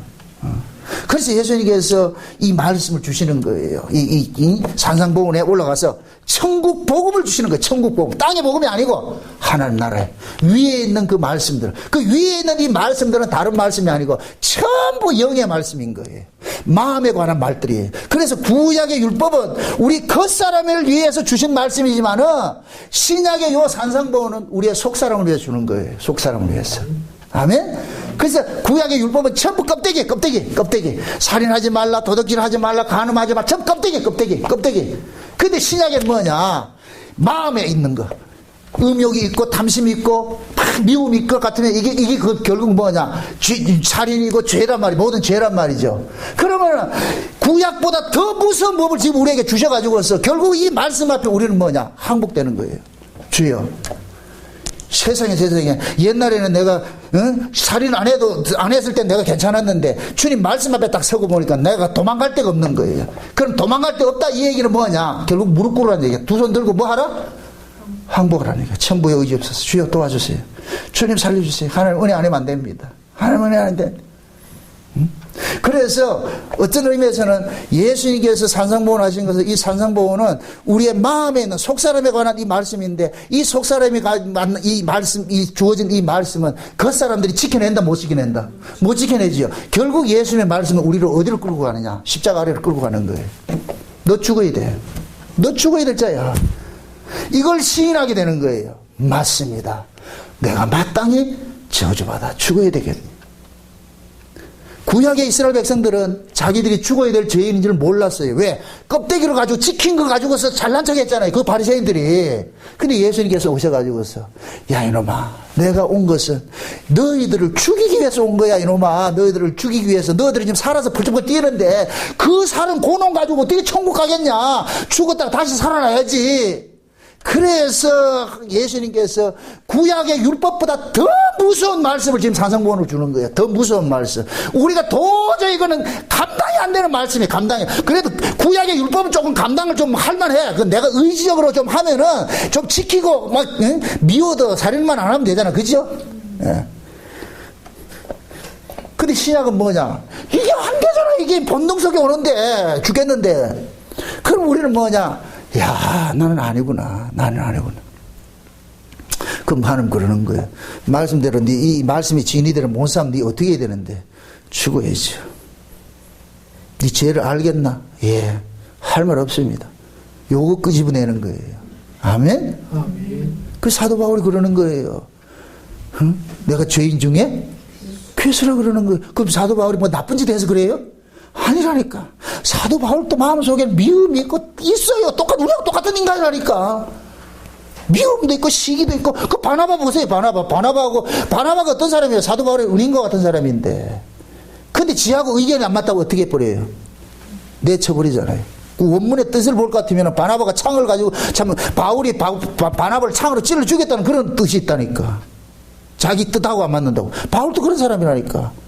그래서 예수님께서 이 말씀을 주시는 거예요. 이 산상복원에 올라가서 천국 복음을 주시는 거예요. 천국 복음. 땅의 복음이 아니고 하나님 나라에 위에 있는 그 말씀들. 그 위에 있는 이 말씀들은 다른 말씀이 아니고 전부 영의 말씀인 거예요. 마음에 관한 말들이에요. 그래서 구약의 율법은 우리 겉사람을 위해서 주신 말씀이지만은 신약의 요 산상복원은 우리의 속사람을 위해서 주는 거예요. 속사람을 위해서. 아멘? 그래서 구약의 율법은 전부 껍데기. 살인하지 말라, 도둑질하지 말라, 간음하지 말라, 전부 껍데기. 근데 신약에는 뭐냐? 마음에 있는 거. 음욕이 있고, 탐심이 있고, 미움이 있고 같으면 이게 그 결국 뭐냐? 살인이고 죄란 말이, 모든 죄란 말이죠. 그러면 구약보다 더 무서운 법을 지금 우리에게 주셔가지고서 결국 이 말씀 앞에 우리는 뭐냐? 항복되는 거예요. 주여. 세상에 옛날에는 내가 살인 안 했을 때 내가 괜찮았는데 주님 말씀 앞에 딱 서고 보니까 내가 도망갈 데가 없는 거예요. 그럼 도망갈 데 없다 이 얘기는 뭐냐? 결국 무릎 꿇으라는 얘기야. 두 손 들고 뭐 하라? 항복하라는 얘기야. 천부의 의지 없어서 주여 도와주세요. 주님 살려주세요. 하나님 은혜 안 하면 안 됩니다. 하나님 은혜 안 돼. 그래서 어떤 의미에서는 예수님께서 산상복원 하신 것은 이 산상복원은 우리의 마음에 있는 속사람에 관한 이 말씀인데 이 속사람이 맞는 이 말씀, 이 주어진 이 말씀은 겉사람들이 지켜낸다 못 지켜낸다? 못 지켜내지요. 결국 예수님의 말씀은 우리를 어디로 끌고 가느냐? 십자가 아래로 끌고 가는 거예요. 너 죽어야 돼. 너 죽어야 될 자야. 이걸 시인하게 되는 거예요. 맞습니다. 내가 마땅히 저주받아 죽어야 되겠네. 구약의 이스라엘 백성들은 자기들이 죽어야 될 죄인인지를 몰랐어요. 왜? 껍데기를 가지고 지킨 거 가지고서 잘난 척 했잖아요. 그 바리새인들이. 근데 예수님께서 오셔가지고서 야 이놈아 내가 온 것은 너희들을 죽이기 위해서 온 거야 이놈아. 너희들을 죽이기 위해서. 너희들이 지금 살아서 펄쩍펄쩍 뛰는데 그 살은 고놈 가지고 어떻게 천국 가겠냐. 죽었다가 다시 살아나야지. 그래서 예수님께서 구약의 율법보다 더 무서운 말씀을 지금 산상복원으로 주는 거예요. 더 무서운 말씀. 우리가 도저히 이거는 감당이 안 되는 말씀이에요. 감당이. 그래도 구약의 율법은 조금 감당을 좀 할만해. 내가 의지적으로 좀 하면은 좀 지키고 막 미워도 살인만 안 하면 되잖아. 그죠? 예. 근데 신약은 뭐냐? 이게 안 되잖아. 이게 본능 속에 오는데 죽겠는데. 그럼 우리는 뭐냐? 야, 나는 아니구나. 그럼 하나님 그러는 거예요. 말씀대로 이 말씀이 진이 되는 못 사면 네 어떻게 해야 되는데? 죽어야죠. 네 죄를 알겠나? 예. 할 말 없습니다. 요거 끄집어내는 거예요. 아멘? 그 사도 바울이 그러는 거예요. 응? 내가 죄인 중에 괴수라 그러는 거예요. 그럼 사도 바울이 뭐 나쁜 짓 해서 그래요? 아니라니까. 사도 바울도 마음속에 미움이 있고 있어요. 우리하고 똑같은 인간이라니까. 미움도 있고 시기도 있고. 그 바나바 보세요. 바나바가 어떤 사람이에요? 사도 바울의 은인과 같은 사람인데. 근데 지하고 의견이 안 맞다고 어떻게 해버려요? 내쳐버리잖아요. 그 원문의 뜻을 볼 것 같으면 바나바가 창을 가지고 참 바울이 바나바를 창으로 찔러 주겠다는 그런 뜻이 있다니까. 자기 뜻하고 안 맞는다고. 바울도 그런 사람이라니까.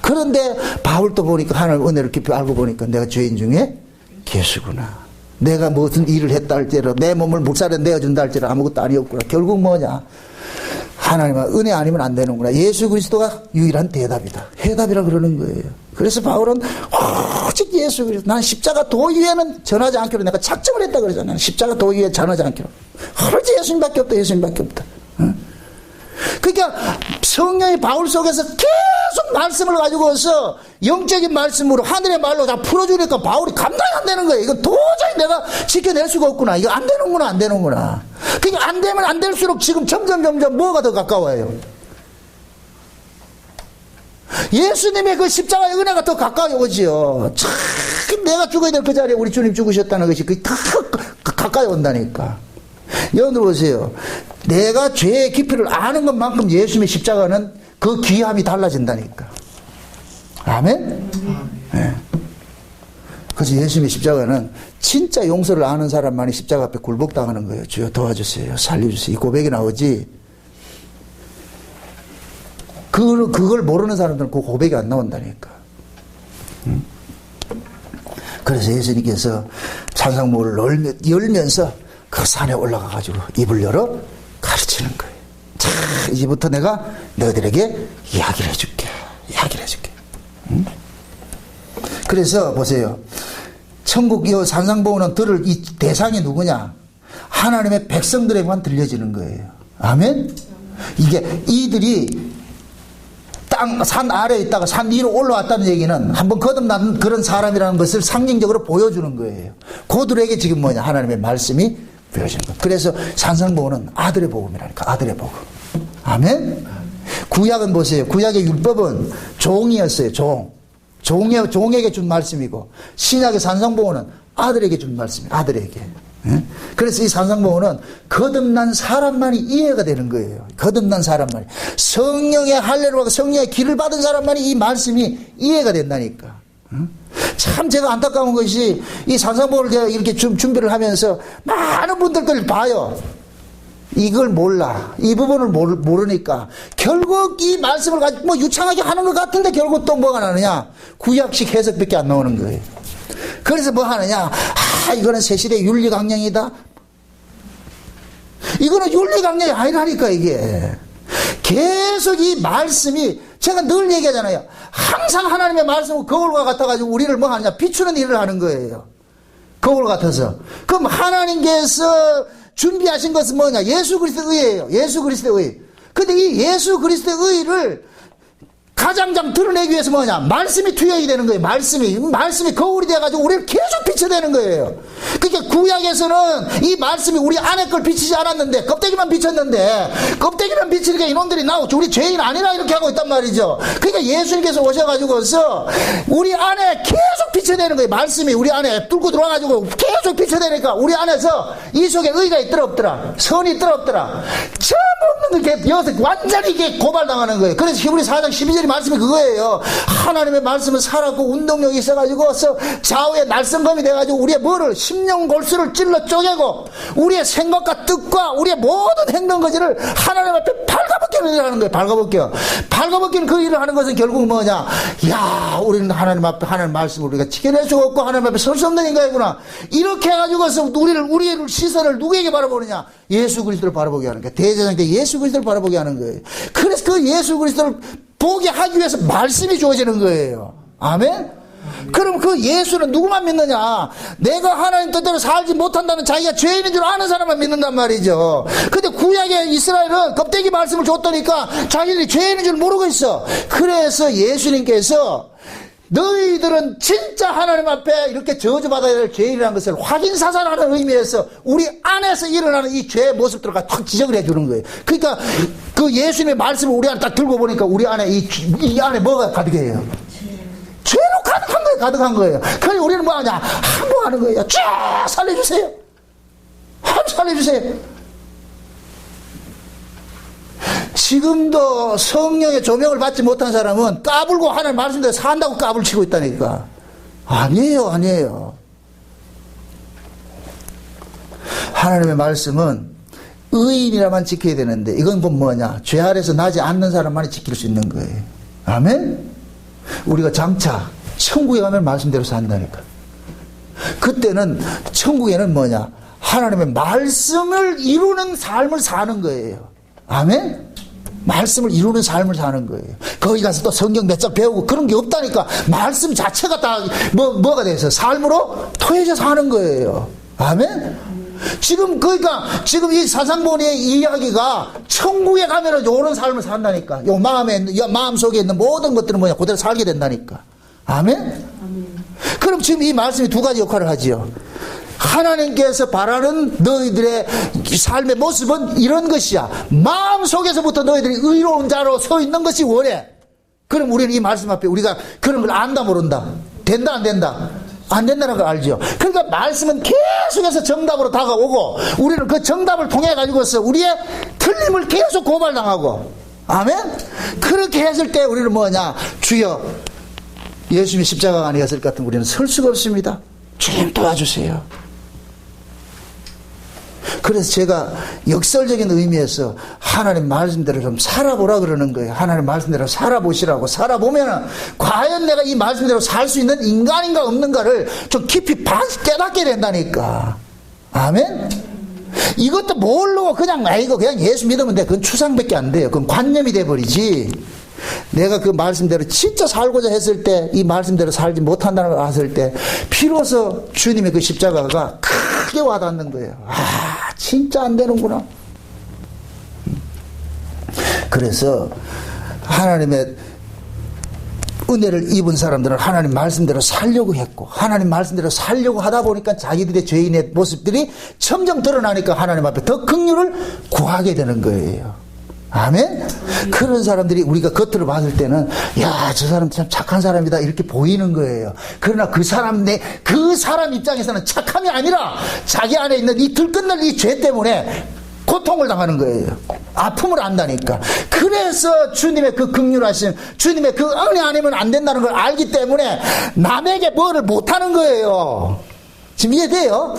그런데 바울도 보니까 하나님 은혜를 깊이 알고 보니까 내가 죄인 중에 괴수구나. 내가 무슨 일을 했다 할지라 내 몸을 물살에 내어준다 할지라 아무것도 아니었구나. 결국 뭐냐? 하나님은 은혜 아니면 안 되는구나. 예수 그리스도가 유일한 대답이다. 해답이라 그러는 거예요. 그래서 바울은 오직 예수 그리스도. 난 십자가 도 위에는 전하지 않기로 내가 작정을 했다 그러잖아요. 십자가 도 위에 전하지 않기로. 오로지 예수님밖에 없다. 응? 그러니까 성령이 바울 속에서 계속 말씀을 가지고서 영적인 말씀으로 하늘의 말로 다 풀어주니까 바울이 감당이 안 되는 거예요. 이거 도저히 내가 지켜낼 수가 없구나. 이거 안 되는구나, 안 되는구나. 그러니까 안 되면 안 될수록 지금 점점 뭐가 더 가까워요? 예수님의 그 십자가의 은혜가 더 가까이 오지요. 참 내가 죽어야 될 그 자리에 우리 주님 죽으셨다는 것이 더 가까이 온다니까. 여러분 보세요. 내가 죄의 깊이를 아는 것만큼 예수님의 십자가는 그 귀함이 달라진다니까. 아멘? 네. 그래서 예수님의 십자가는 진짜 용서를 아는 사람만이 십자가 앞에 굴복당하는 거예요. 주여 도와주세요. 살려주세요. 이 고백이 나오지. 그걸 모르는 사람들은 그 고백이 안 나온다니까. 그래서 예수님께서 산상모를 열면서 그 산에 올라가가지고 입을 열어 가르치는 거예요. 자, 이제부터 내가 너희들에게 이야기를 해줄게. 그래서 보세요. 천국 이 산상보호는 들을 이 대상이 누구냐? 하나님의 백성들에게만 들려지는 거예요. 아멘? 이게 이들이 산 아래에 있다가 산 위로 올라왔다는 얘기는 한번 거듭난 그런 사람이라는 것을 상징적으로 보여주는 거예요. 그들에게 지금 뭐냐? 하나님의 말씀이 보여지는 거예요. 그래서 산상보호는 아들의 복음이라니까. 아들의 복음. 아멘? 구약은 보세요. 구약의 율법은 종이었어요. 종에게 준 말씀이고, 신약의 산상보호는 아들에게 준 말씀이에요. 아들에게. 그래서 이 산상보호는 거듭난 사람만이 이해가 되는 거예요. 거듭난 사람만이. 성령의 할례로와 성령의 길을 받은 사람만이 이 말씀이 이해가 된다니까. 참 제가 안타까운 것이 이 산상보호를 제가 이렇게 준비를 하면서 많은 분들을 봐요. 이걸 몰라. 이 부분을 모르니까 결국 이 말씀을 가지고 뭐 유창하게 하는 것 같은데 결국 또 뭐가 나느냐? 구약식 해석밖에 안 나오는 거예요. 그래서 뭐 하느냐? 이거는 새시대 윤리강령이다. 이거는 윤리강령이 아니라니까 이게. 계속 이 말씀이 제가 늘 얘기하잖아요. 항상 하나님의 말씀은 거울과 같아가지고 우리를 뭐 하느냐? 비추는 일을 하는 거예요. 거울 같아서. 그럼 하나님께서 준비하신 것은 뭐냐? 예수 그리스도의 의예요. 예수 그리스도의 의. 근데 이 예수 그리스도의 의를 가장장 드러내기 위해서 뭐냐? 말씀이 투영이 되는 거예요. 말씀이 거울이 돼가지고 우리를 계속 비춰내는 거예요. 그러니까 구약에서는 이 말씀이 우리 안에 걸 비치지 않았는데 껍데기만 비쳤는데 껍데기만 비치니까 이놈들이 나오죠. 우리 죄인 아니라 이렇게 하고 있단 말이죠. 그러니까 예수님께서 오셔가지고서 우리 안에 계속 비춰내는 거예요. 말씀이 우리 안에 뚫고 들어와가지고 계속 비춰내니까 우리 안에서 이 속에 의가 있더라 없더라? 선이 있더라 없더라? 전부 없는 게 여기서 완전히 이게 고발당하는 거예요. 그래서 히브리 4장 12절 말씀이 그거예요. 하나님의 말씀은 살았고 운동력이 있어가지고 좌우에 날성검이 돼가지고 우리의 뭐를 심령 골수를 찔러 쪼개고 우리의 생각과 뜻과 우리의 모든 행동거지를 하나님 앞에 발가벗기는 일을 하는 거예요. 발가벗기는 그 일을 하는 것은 결국 뭐냐? 야, 우리는 하나님 앞에 하나님 말씀을 우리가 지켜낼 수가 없고 하나님 앞에 설 수 없는 인간이구나. 이렇게 해가지고서 우리의 시선을 누구에게 바라보느냐? 예수 그리스도를 바라보게 하는 거예요. 대제사장 때 예수 그리스도를 바라보게 하는 거예요. 그래서 그 예수 그리스도를 보게 하기 위해서 말씀이 주어지는 거예요. 아멘? 그럼 그 예수는 누구만 믿느냐? 내가 하나님 뜻대로 살지 못한다는 자기가 죄인인 줄 아는 사람만 믿는단 말이죠. 근데 구약의 이스라엘은 껍데기 말씀을 줬더니까 자기들이 죄인인 줄 모르고 있어. 그래서 예수님께서 너희들은 진짜 하나님 앞에 이렇게 저주받아야 될 죄인이라는 것을 확인사살하는 의미에서 우리 안에서 일어나는 이 죄의 모습들을 탁 지적을 해주는 거예요. 그러니까 그 예수님의 말씀을 우리 안에 딱 들고 보니까 우리 안에 이 안에 뭐가 가득해요? 죄로 가득한 거예요. 그러니 우리는 뭐 하냐? 항복하는 거예요. 쫙 살려주세요. 살려주세요. 지금도 성령의 조명을 받지 못한 사람은 까불고 하나님 말씀대로 산다고 까불치고 있다니까. 아니에요. 하나님의 말씀은 의인이라만 지켜야 되는데 이건 뭐냐? 죄 아래서 나지 않는 사람만이 지킬 수 있는 거예요. 아멘? 우리가 장차 천국에 가면 말씀대로 산다니까. 그때는 천국에는 뭐냐? 하나님의 말씀을 이루는 삶을 사는 거예요. 아멘? 말씀을 이루는 삶을 사는 거예요. 거기 가서 또 성경 몇 장 배우고 그런 게 없다니까. 말씀 자체가 다 뭐가 돼서 삶으로 토해져 사는 거예요. 아멘? 지금 그러니까 지금 이 사상본의 이야기가 천국에 가면은 요런 삶을 산다니까. 요 마음 속에 있는 모든 것들은 뭐냐 그대로 살게 된다니까. 아멘? 그럼 지금 이 말씀이 두 가지 역할을 하지요. 하나님께서 바라는 너희들의 삶의 모습은 이런 것이야. 마음 속에서부터 너희들이 의로운 자로 서 있는 것이 원해. 그럼 우리는 이 말씀 앞에 우리가 그런 걸 안다 모른다. 된다 안 된다? 안 된다는 걸 알죠. 그러니까 말씀은 계속해서 정답으로 다가오고 우리는 그 정답을 통해 가지고서 우리의 틀림을 계속 고발당하고. 아멘? 그렇게 했을 때 우리는 뭐냐? 주여 예수님이 십자가가 아니었을 것 같으면 우리는 설 수가 없습니다. 주님 도와주세요. 그래서 제가 역설적인 의미에서 하나님 말씀대로 좀 살아보라 그러는 거예요. 하나님 말씀대로 살아보시라고. 살아보면 과연 내가 이 말씀대로 살 수 있는 인간인가 없는가를 좀 깊이 깨닫게 된다니까. 아멘? 이것도 모르고 그냥 예수 믿으면 돼. 그건 추상밖에 안 돼요. 그건 관념이 돼버리지. 내가 그 말씀대로 진짜 살고자 했을 때 이 말씀대로 살지 못한다는 걸 알았을 때 비로소 주님의 그 십자가가 크게 와닿는 거예요. 아 진짜 안 되는구나. 그래서 하나님의 은혜를 입은 사람들은 하나님 말씀대로 살려고 했고 하나님 말씀대로 살려고 하다 보니까 자기들의 죄인의 모습들이 점점 드러나니까 하나님 앞에 더 긍휼을 구하게 되는 거예요. 아멘? 그런 사람들이 우리가 겉으로 봤을 때는 야, 저 사람 참 착한 사람이다 이렇게 보이는 거예요. 그러나 그 사람 입장에서는 착함이 아니라 자기 안에 있는 이 들끓는 이 죄 때문에 고통을 당하는 거예요. 아픔을 안다니까. 그래서 주님의 그 긍휼하심, 주님의 그 은혜 아니면 안 된다는 걸 알기 때문에 남에게 뭐를 못하는 거예요. 지금 이해돼요?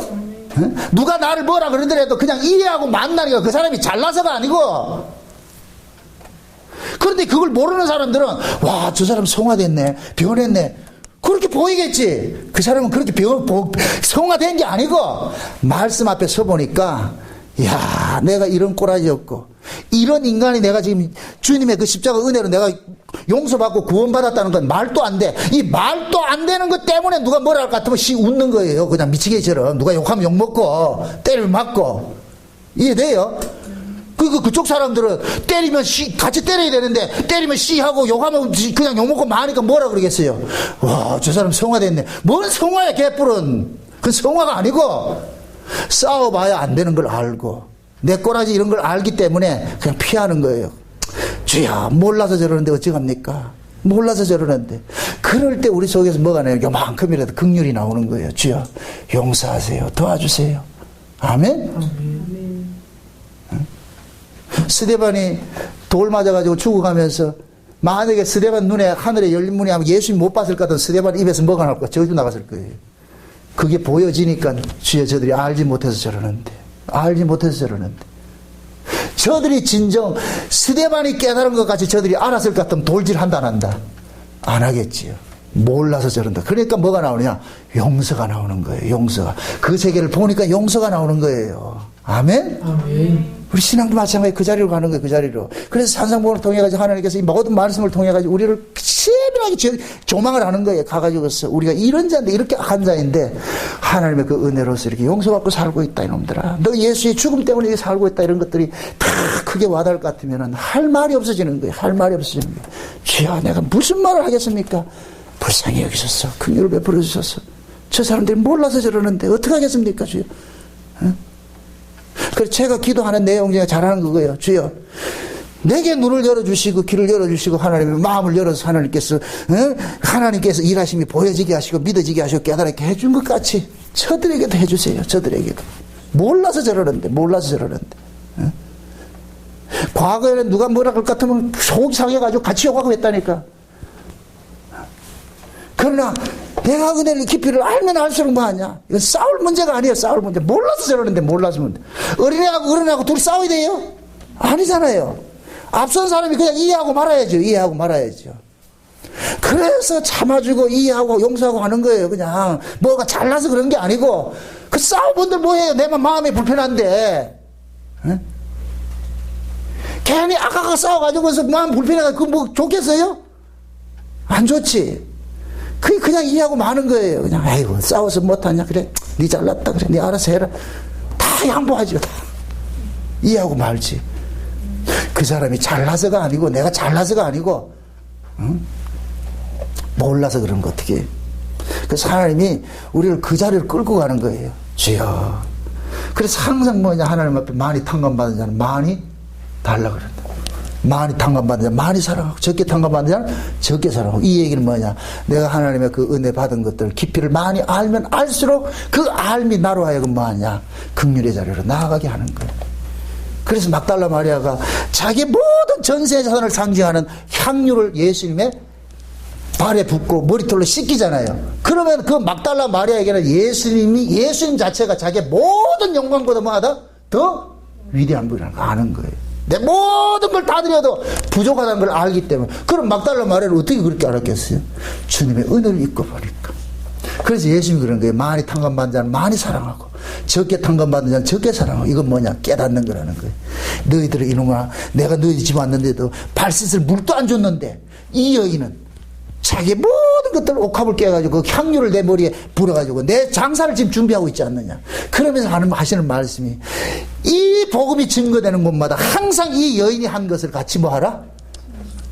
누가 나를 뭐라 그러더라도 그냥 이해하고 만나니까 그 사람이 잘나서가 아니고. 그런데 그걸 모르는 사람들은 와, 저 사람 성화됐네, 변했네, 그렇게 보이겠지. 그 사람은 그렇게 성화된 게 아니고 말씀 앞에 서보니까 야, 내가 이런 꼬라지였고 이런 인간이 내가 지금 주님의 그 십자가 은혜로 내가 용서받고 구원받았다는 건 말도 안 돼. 이 말도 안 되는 것 때문에 누가 뭐라 할 것 같으면 웃는 거예요. 그냥 미치게처럼. 누가 욕하면 욕먹고 때리면 맞고. 이해돼요? 그쪽 사람들은 때리면 같이 때려야 되는데 때리면 하고 욕하면 그냥 욕먹고 마니까 뭐라 그러겠어요. 와, 저 사람 성화됐네. 뭔 성화야 개뿔은. 그건 성화가 아니고 싸워봐야 안 되는 걸 알고 내 꼬라지 이런 걸 알기 때문에 그냥 피하는 거예요. 주야, 몰라서 저러는데 어찌합니까? 몰라서 저러는데. 그럴 때 우리 속에서 뭐가 나요? 요만큼이라도 긍휼이 나오는 거예요. 주여 용서하세요, 도와주세요. 아멘? 스데반이 돌 맞아가지고 죽어가면서 만약에 스데반 눈에 하늘에 열린 문이 하면 예수님 못 봤을 것 같은 스데반 입에서 뭐가 나올 거야? 저기도 나갔을 거예요. 그게 보여지니까 주여 저들이 알지 못해서 저러는데, 알지 못해서 저러는데. 저들이 진정 스데반이 깨달은 것 같이 저들이 알았을 것 같으면 돌질한다 안 한다? 안 하겠지요. 몰라서 저런다. 그러니까 뭐가 나오느냐? 용서가 나오는 거예요. 용서가. 그 세계를 보니까 용서가 나오는 거예요. 아멘? 아멘. 우리 신앙도 마찬가지 그 자리로 가는 거예요. 그 자리로. 그래서 산상복음을 통해 가지고 하나님께서 이 모든 말씀을 통해 가지고 우리를 세밀하게 조망을 하는 거예요. 가가지고서 우리가 이런 자인데 이렇게 한 자인데 하나님의 그 은혜로서 이렇게 용서받고 살고 있다 이놈들아. 너 예수의 죽음 때문에 이렇게 살고 있다 이런 것들이 다 크게 와닿을 것 같으면은 할 말이 없어지는 거예요. 할 말이 없어지는 거예요. 주여 내가 무슨 말을 하겠습니까? 불쌍히 여기셨어. 긍휼을 베풀어 주셔서. 저 사람들이 몰라서 저러는데 어떻게 하겠습니까 주여? 그래서 제가 기도하는 내용 중에 잘하는 그거예요. 주여 내게 눈을 열어주시고 귀를 열어주시고 하나님의 마음을 열어서 하나님께서 일하심이 보여지게 하시고 믿어지게 하시고 깨달게 해준 것 같이 저들에게도 해주세요. 저들에게도. 몰라서 저러는데. 과거에는 누가 뭐라 그럴 것 같으면 속이 상해가지고 같이 욕하고 했다니까. 그러나 내가 은혜를 깊이를 알면 알수록 뭐하냐? 이건 싸울 문제가 아니에요. 싸울 문제. 몰라서 저러는데 몰라서 문제. 어린애하고 어른하고 둘이 싸워야 돼요? 아니잖아요. 앞선 사람이 그냥 이해하고 말아야죠. 그래서 참아주고 이해하고 용서하고 하는 거예요. 그냥 뭐가 잘나서 그런 게 아니고 그 싸워본들 뭐해요? 내만 마음이 불편한데 응? 괜히 아까가 싸워가지고서 마음 불편해가 그거 뭐 좋겠어요? 안 좋지. 그냥 이해하고 마는 거예요. 그냥 아이고 싸워서 못하냐? 그래 네 잘났다. 그래 네 알아서 해라. 다 양보하죠. 다. 이해하고 말지. 그 사람이 잘나서가 아니고 내가 잘나서가 아니고 몰라서 그런 거 어떻게 해. 그래서 하나님이 우리를 그 자리를 끌고 가는 거예요. 주여. 그래서 항상 뭐냐, 하나님 앞에 많이 탕감받은 자는 많이 달라 그런다. 많이 탕감받은 자는 많이 사랑하고, 적게 탕감받은 자는 적게 사랑하고. 이 얘기는 뭐냐, 내가 하나님의 그 은혜 받은 것들 깊이를 많이 알면 알수록 그 알미 나로 하여금 뭐하냐, 긍휼의 자리로 나아가게 하는 거예요. 그래서 막달라 마리아가 자기 모든 전세 자산을 상징하는 향유를 예수님의 발에 붓고 머리털로 씻기잖아요. 그러면 그 막달라 마리아에게는 예수님 자체가 자기의 모든 영광보다 뭐하다? 더 위대한 분이라는 걸 아는 거예요. 내 모든 걸 다 드려도 부족하다는 걸 알기 때문에. 그럼 막달라 마리아는 어떻게 그렇게 알았겠어요? 주님의 은혜를 입고 보니까. 그래서 예수님이 그런 거예요. 많이 탕감받은 자는 많이 사랑하고, 적게 탕감받은 자는 적게 사랑하고. 이건 뭐냐? 깨닫는 거라는 거예요. 너희들은 이놈아, 내가 너희들 집 왔는데도 발 씻을 물도 안 줬는데, 이 여인은 자기 모든 것들을 옥합을 깨가지고 그 향유를 내 머리에 불어가지고 내 장사를 지금 준비하고 있지 않느냐. 그러면서 하시는 말씀이, 이 복음이 증거되는 곳마다 항상 이 여인이 한 것을 같이 뭐하라?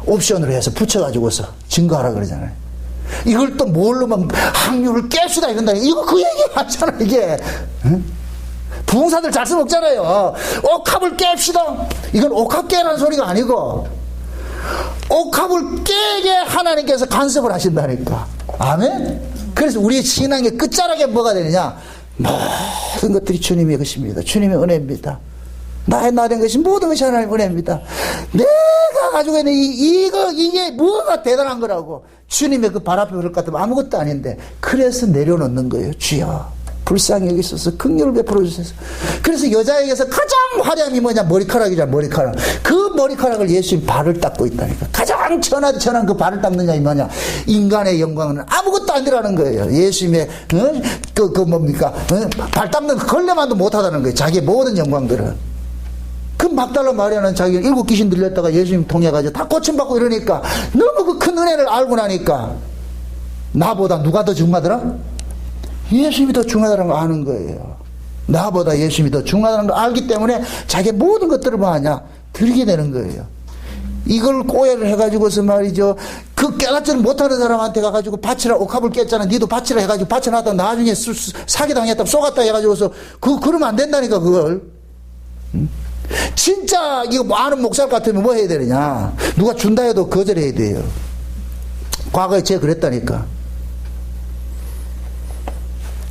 옵션으로 해서 붙여가지고서 증거하라 그러잖아요. 이걸 또 뭘로만 향유를 깹시다 이런다. 이거 그 얘기 맞잖아 이게. 응? 부흥사들 잘 써먹잖아요. 옥합을 깹시다. 이건 옥합 깨라는 소리가 아니고 옥합을 깨게 하나님께서 간섭을 하신다니까. 아멘. 그래서 우리의 신앙의 끝자락에 뭐가 되느냐, 모든 것들이 주님의 것입니다. 주님의 은혜입니다. 나의 나된 것이 모든 것이 하나님의 은혜입니다. 내가 가지고 있는 이게 뭐가 대단한 거라고. 주님의 그 발 앞에 그럴 것 같으면 아무것도 아닌데, 그래서 내려놓는 거예요. 주여 불쌍히 여기소서, 긍휼을 베풀어 주셔서. 그래서 여자에게서 가장 화려함이 뭐냐, 머리카락이잖아. 머리카락. 그 머리카락을 예수님 발을 닦고 있다니까. 가장 천한 그 발을 닦느냐 이 뭐냐, 인간의 영광은 아무것도 아니라는 거예요. 예수님의 발 닦는 걸레만도 못하다는 거예요. 자기의 모든 영광들은. 그 막달라 마리아는 자기가 7 귀신 들렸다가 예수님 통해가지고 다 고침받고 이러니까, 너무 그 큰 은혜를 알고 나니까, 나보다 누가 더 중하더라? 예수님이 더 중하다는 걸 아는 거예요. 나보다 예수님이 더 중하다는 걸 알기 때문에 자기 모든 것들을 뭐하냐, 드리게 되는 거예요. 이걸 오해를 해가지고서 말이죠, 그 깨닫지를 못하는 사람한테 가가지고 바치라, 옥합을 깼잖아, 니도 바치라 해가지고 바쳐놨다 나중에 사기당했다 쏘갔다 해가지고서 그러면 안 된다니까. 그걸 진짜 이거 아는 목사를 같으면 뭐 해야 되느냐, 누가 준다 해도 거절해야 돼요. 과거에 제가 그랬다니까.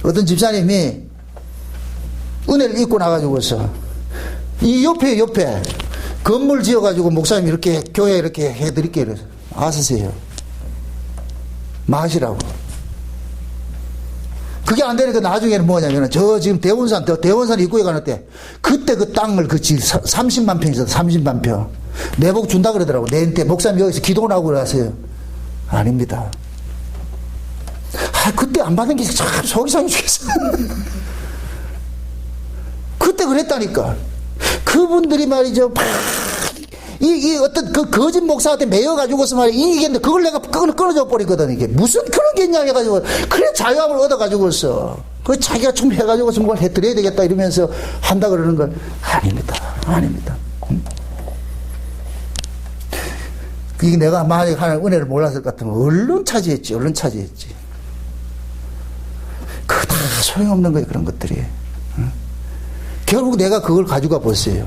어떤 집사님이 은혜를 입고 나가지고서 이 옆에 건물 지어가지고 목사님 이렇게 교회 이렇게 해드릴게요. 그래서 아세요. 마시라고. 그게 안 되니까 나중에는 뭐냐면, 저 지금 대원산 입구에 가는 때, 그때 그 땅을 그 30만 평이었어. 30만 평. 내복 준다 그러더라고. 내한테 목사님 여기서 기도 나오고 그러세요. 아닙니다. 그때 안 받은 게 참 속이 상해 죽겠어. 그때 그랬다니까. 그분들이 말이죠, 이 어떤 그 거짓 목사한테 매여가지고서 말이야, 이게 그걸 내가 끊어져 버리거든. 이게 무슨 그런 게 있냐 해가지고, 그래 자유함을 얻어가지고서 그 자기가 좀 해가지고서 뭘 해드려야 되겠다 이러면서 한다 그러는 건 아닙니다. 이게 내가 만약 하나님 은혜를 몰랐을 것 같으면 얼른 차지했지. 그거 다 소용없는 거예요, 그런 것들이. 결국 내가 그걸 가지고 보세요.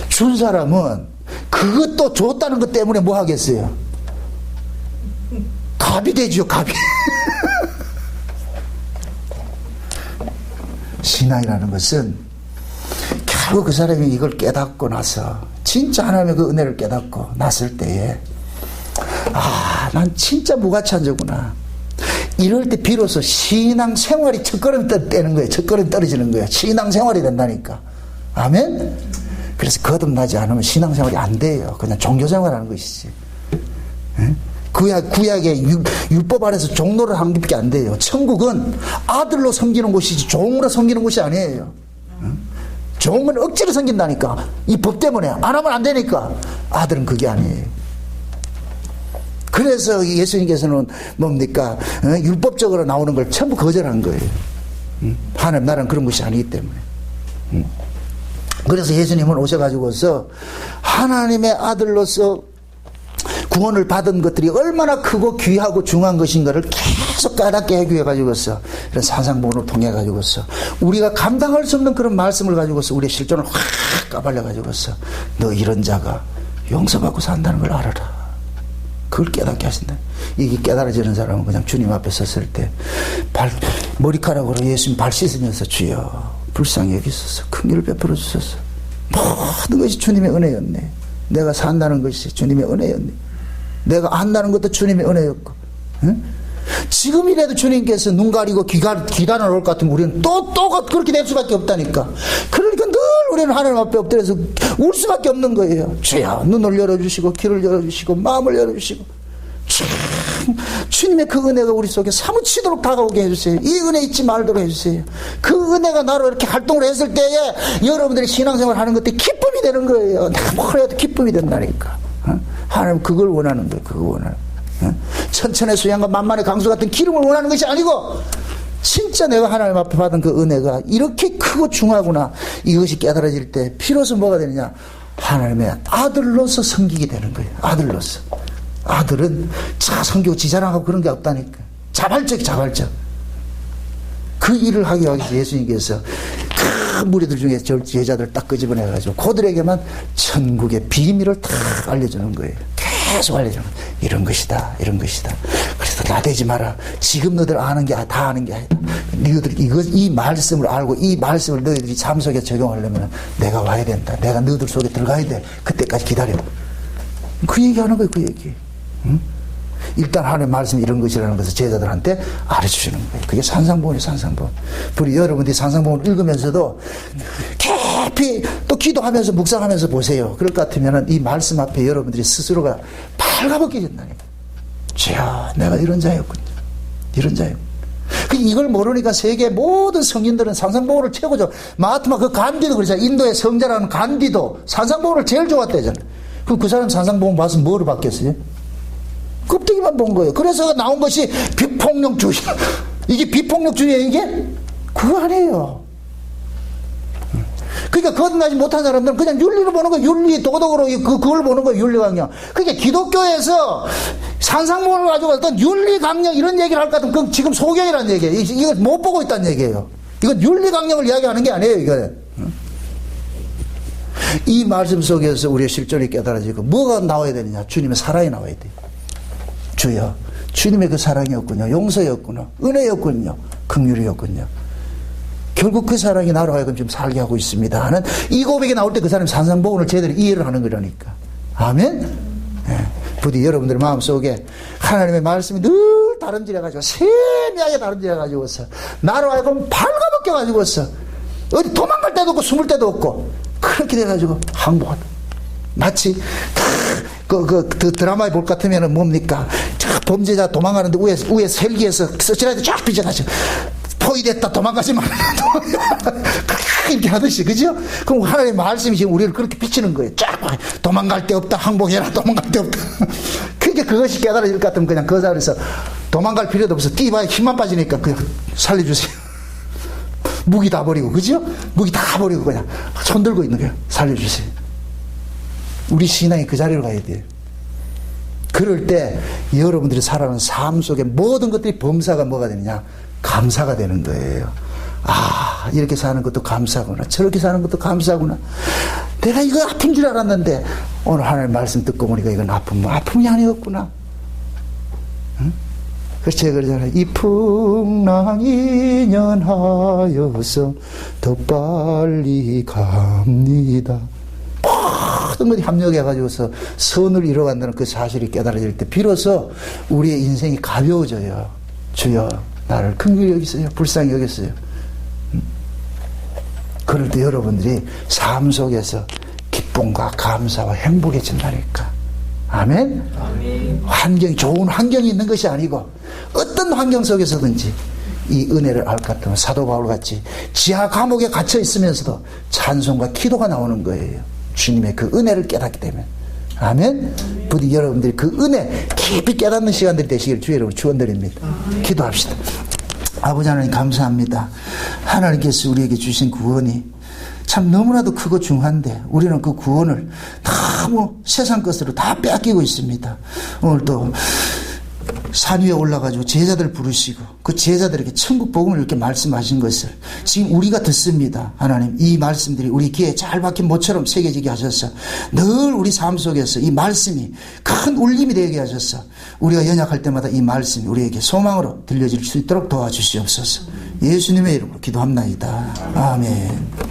준 사람은 그것도 줬다는 것 때문에 뭐 하겠어요? 갑이 되죠, 갑이. 신앙이라는 것은 결국 그 사람이 이걸 깨닫고 나서, 진짜 하나님의 그 은혜를 깨닫고 났을 때에, 난 진짜 무가치한 자구나. 이럴 때 비로소 신앙 생활이 첫걸음 떼는 거예요. 첫걸음 떨어지는 거예요. 신앙 생활이 된다니까. 아멘? 그래서 거듭나지 않으면 신앙 생활이 안 돼요. 그냥 종교 생활하는 것이지. 구약의 율법 안에서 종로를 한 것밖에 안 돼요. 천국은 아들로 섬기는 곳이지 종으로 섬기는 곳이 아니에요. 종은 억지로 섬긴다니까. 이 법 때문에 안 하면 안 되니까. 아들은 그게 아니에요. 그래서 예수님께서는 뭡니까? 율법적으로 나오는 걸 전부 거절한 거예요. 하나님 나라는 그런 것이 아니기 때문에. 그래서 예수님은 오셔가지고서 하나님의 아들로서 구원을 받은 것들이 얼마나 크고 귀하고 중요한 것인가를 계속 까맣게 해주어가지고서 이런 산상봉을 통해가지고서 우리가 감당할 수 없는 그런 말씀을 가지고서 우리의 실존을 확 까발려가지고서 너 이런 자가 용서받고 산다는 걸 알아라. 그걸 깨닫게 하신다. 이게 깨달아지는 사람은 그냥 주님 앞에 섰을 때 머리카락으로 예수님 발 씻으면서 주여 불쌍히 여기소서 큰 일을 베풀어 주소서. 모든 것이 주님의 은혜였네. 내가 산다는 것이 주님의 은혜였네. 내가 안다는 것도 주님의 은혜였고, 응? 지금이라도 주님께서 눈 가리고 기다려 놓을 것 같으면 우리는 또 그렇게 될 수밖에 없다니까. 그러니까 늘 우리는 하나님 앞에 엎드려서 울 수밖에 없는 거예요. 주여 눈을 열어주시고 귀를 열어주시고 마음을 열어주시고 참 주님의 그 은혜가 우리 속에 사무치도록 다가오게 해주세요. 이 은혜 잊지 말도록 해주세요. 그 은혜가 나로 이렇게 활동을 했을 때에 여러분들이 신앙생활 하는 것들이 기쁨이 되는 거예요. 내가 뭘 해도 기쁨이 된다니까. 하나님 그걸 원하는 거예요. 그걸 원하는 거예요. 천천의 수양과 만만의 강수 같은 기름을 원하는 것이 아니고 진짜 내가 하나님 앞에 받은 그 은혜가 이렇게 크고 중하구나. 이것이 깨달아질 때 비로소 뭐가 되느냐, 하나님의 아들로서 섬기게 되는 거예요. 아들로서. 아들은 자 섬기고 지자랑하고 그런 게 없다니까. 자발적. 그 일을 하기 위해서 예수님께서 그 무리들 중에 제자들 딱 끄집어내가지고 그들에게만 천국의 비밀을 다 알려주는 거예요. 계속 알려주는 거예요. 이런 것이다. 그래서 나대지 마라. 지금 너희들 아는 게 다 아는 게 아니다. 너희들 이 말씀을 알고 이 말씀을 너희들이 삶 속에 적용하려면 내가 와야 된다. 내가 너희들 속에 들어가야 돼. 그때까지 기다려. 그 얘기하는 거예요. 그 얘기. 응? 일단 하나님의 말씀이 이런 것이라는 것을 제자들한테 알려주시는 거예요. 그게 산상봉이에요. 산상봉. 우리 여러분들이 산상봉을 읽으면서도 깊이 또 기도하면서 묵상하면서 보세요. 그럴 것 같으면 이 말씀 앞에 여러분들이 스스로가 발가벗겨진다니까. 주여 내가 이런 자였군요. 이걸 모르니까 세계 모든 성인들은 산상봉을 최고죠. 마하트마 그 간디도 그러잖아요. 인도의 성자라는 간디도 산상봉을 제일 좋았대잖아요. 그 사람 산상봉 봐서 뭐로 바뀌었어요? 껍데기만 본 거예요. 그래서 나온 것이 비폭력주의. 이게 비폭력주의예요, 이게? 그거 아니에요. 그러니까 거듭나지 못한 사람들은 그냥 윤리로 보는 거예요. 윤리, 도덕으로 그걸 보는 거예요, 윤리강령. 그러니까 기독교에서 산상봉을 가지고 어떤 윤리강령 이런 얘기를 할 것 같으면 그건 지금 소경이라는 얘기예요. 이거 못 보고 있다는 얘기예요. 이건 윤리강령을 이야기하는 게 아니에요, 이거는. 이 말씀 속에서 우리의 실존이 깨달아지고 뭐가 나와야 되느냐? 주님의 사랑이 나와야 돼요. 주여 주님의 그 사랑이었군요. 용서였군요. 은혜였군요. 긍휼이었군요. 결국 그 사랑이 나로 하여금 좀 살게 하고 있습니다 하는 이 고백이 나올 때 그 사람이 산상봉을 제대로 이해를 하는 거라니까. 아멘. 네. 부디 여러분들 마음속에 하나님의 말씀이 늘 다름질해가지고 세미하게 다름질해가지고서 나로 하여금 발가벗겨가지고서 어디 도망갈 데도 없고 숨을 데도 없고 그렇게 돼가지고 항복하다. 마치 그 드라마에 볼 것 같으면 뭡니까? 범죄자 도망가는데 위에 셀기에서 서치라이트 쫙 비춰가지고 포위됐다 도망가지 말라 이렇게 하듯이, 그죠? 그럼 하나님의 말씀이 지금 우리를 그렇게 비치는 거예요. 쫙 도망갈 데 없다. 항복해라. 도망갈 데 없다. 그러니까 그것이 깨달아질 것 같으면 그냥 그 자리에서 도망갈 필요도 없어. 뛰봐야 힘만 빠지니까 그냥 살려주세요. 무기 다 버리고, 그죠? 무기 다 버리고 그냥 손 들고 있는 거예요. 살려주세요. 우리 신앙이 그 자리로 가야 돼요. 그럴 때 여러분들이 살아가는 삶 속에 모든 것들이 범사가 뭐가 되느냐? 감사가 되는 거예요. 아, 이렇게 사는 것도 감사구나. 저렇게 사는 것도 감사구나. 내가 이거 아픈 줄 알았는데 오늘 하나님 말씀 듣고 보니까 이건 아픔이 아니었구나. 응? 그래서 제가 그러잖아요. 이 풍랑이 연하여서 더 빨리 갑니다. 모든 것이 합력해가지고서 선을 이뤄간다는 그 사실이 깨달아질 때 비로소 우리의 인생이 가벼워져요. 주여 나를 긍휼히 여기세요. 불쌍히 여기세요. 그럴 때 여러분들이 삶 속에서 기쁨과 감사와 행복해진다니까. 아멘? 아멘. 환경이 좋은 환경이 있는 것이 아니고 어떤 환경 속에서든지 이 은혜를 알 것 같으면 사도 바울같이 지하 감옥에 갇혀 있으면서도 찬송과 기도가 나오는 거예요. 주님의 그 은혜를 깨닫기 때문에. 아멘? 부디 여러분들이 그 은혜 깊이 깨닫는 시간들이 되시길 주의 이름으로 축원드립니다. 기도합시다. 아버지 하나님 감사합니다. 하나님께서 우리에게 주신 구원이 참 너무나도 크고 중요한데 우리는 그 구원을 너무 세상 것으로 다 빼앗기고 있습니다. 오늘 또 산 위에 올라가지고 제자들 부르시고 그 제자들에게 천국 복음을 이렇게 말씀하신 것을 지금 우리가 듣습니다. 하나님, 이 말씀들이 우리 귀에 잘 박힌 모처럼 새겨지게 하셔서 늘 우리 삶 속에서 이 말씀이 큰 울림이 되게 하셔서 우리가 연약할 때마다 이 말씀이 우리에게 소망으로 들려질 수 있도록 도와주시옵소서. 예수님의 이름으로 기도합나이다. 아멘.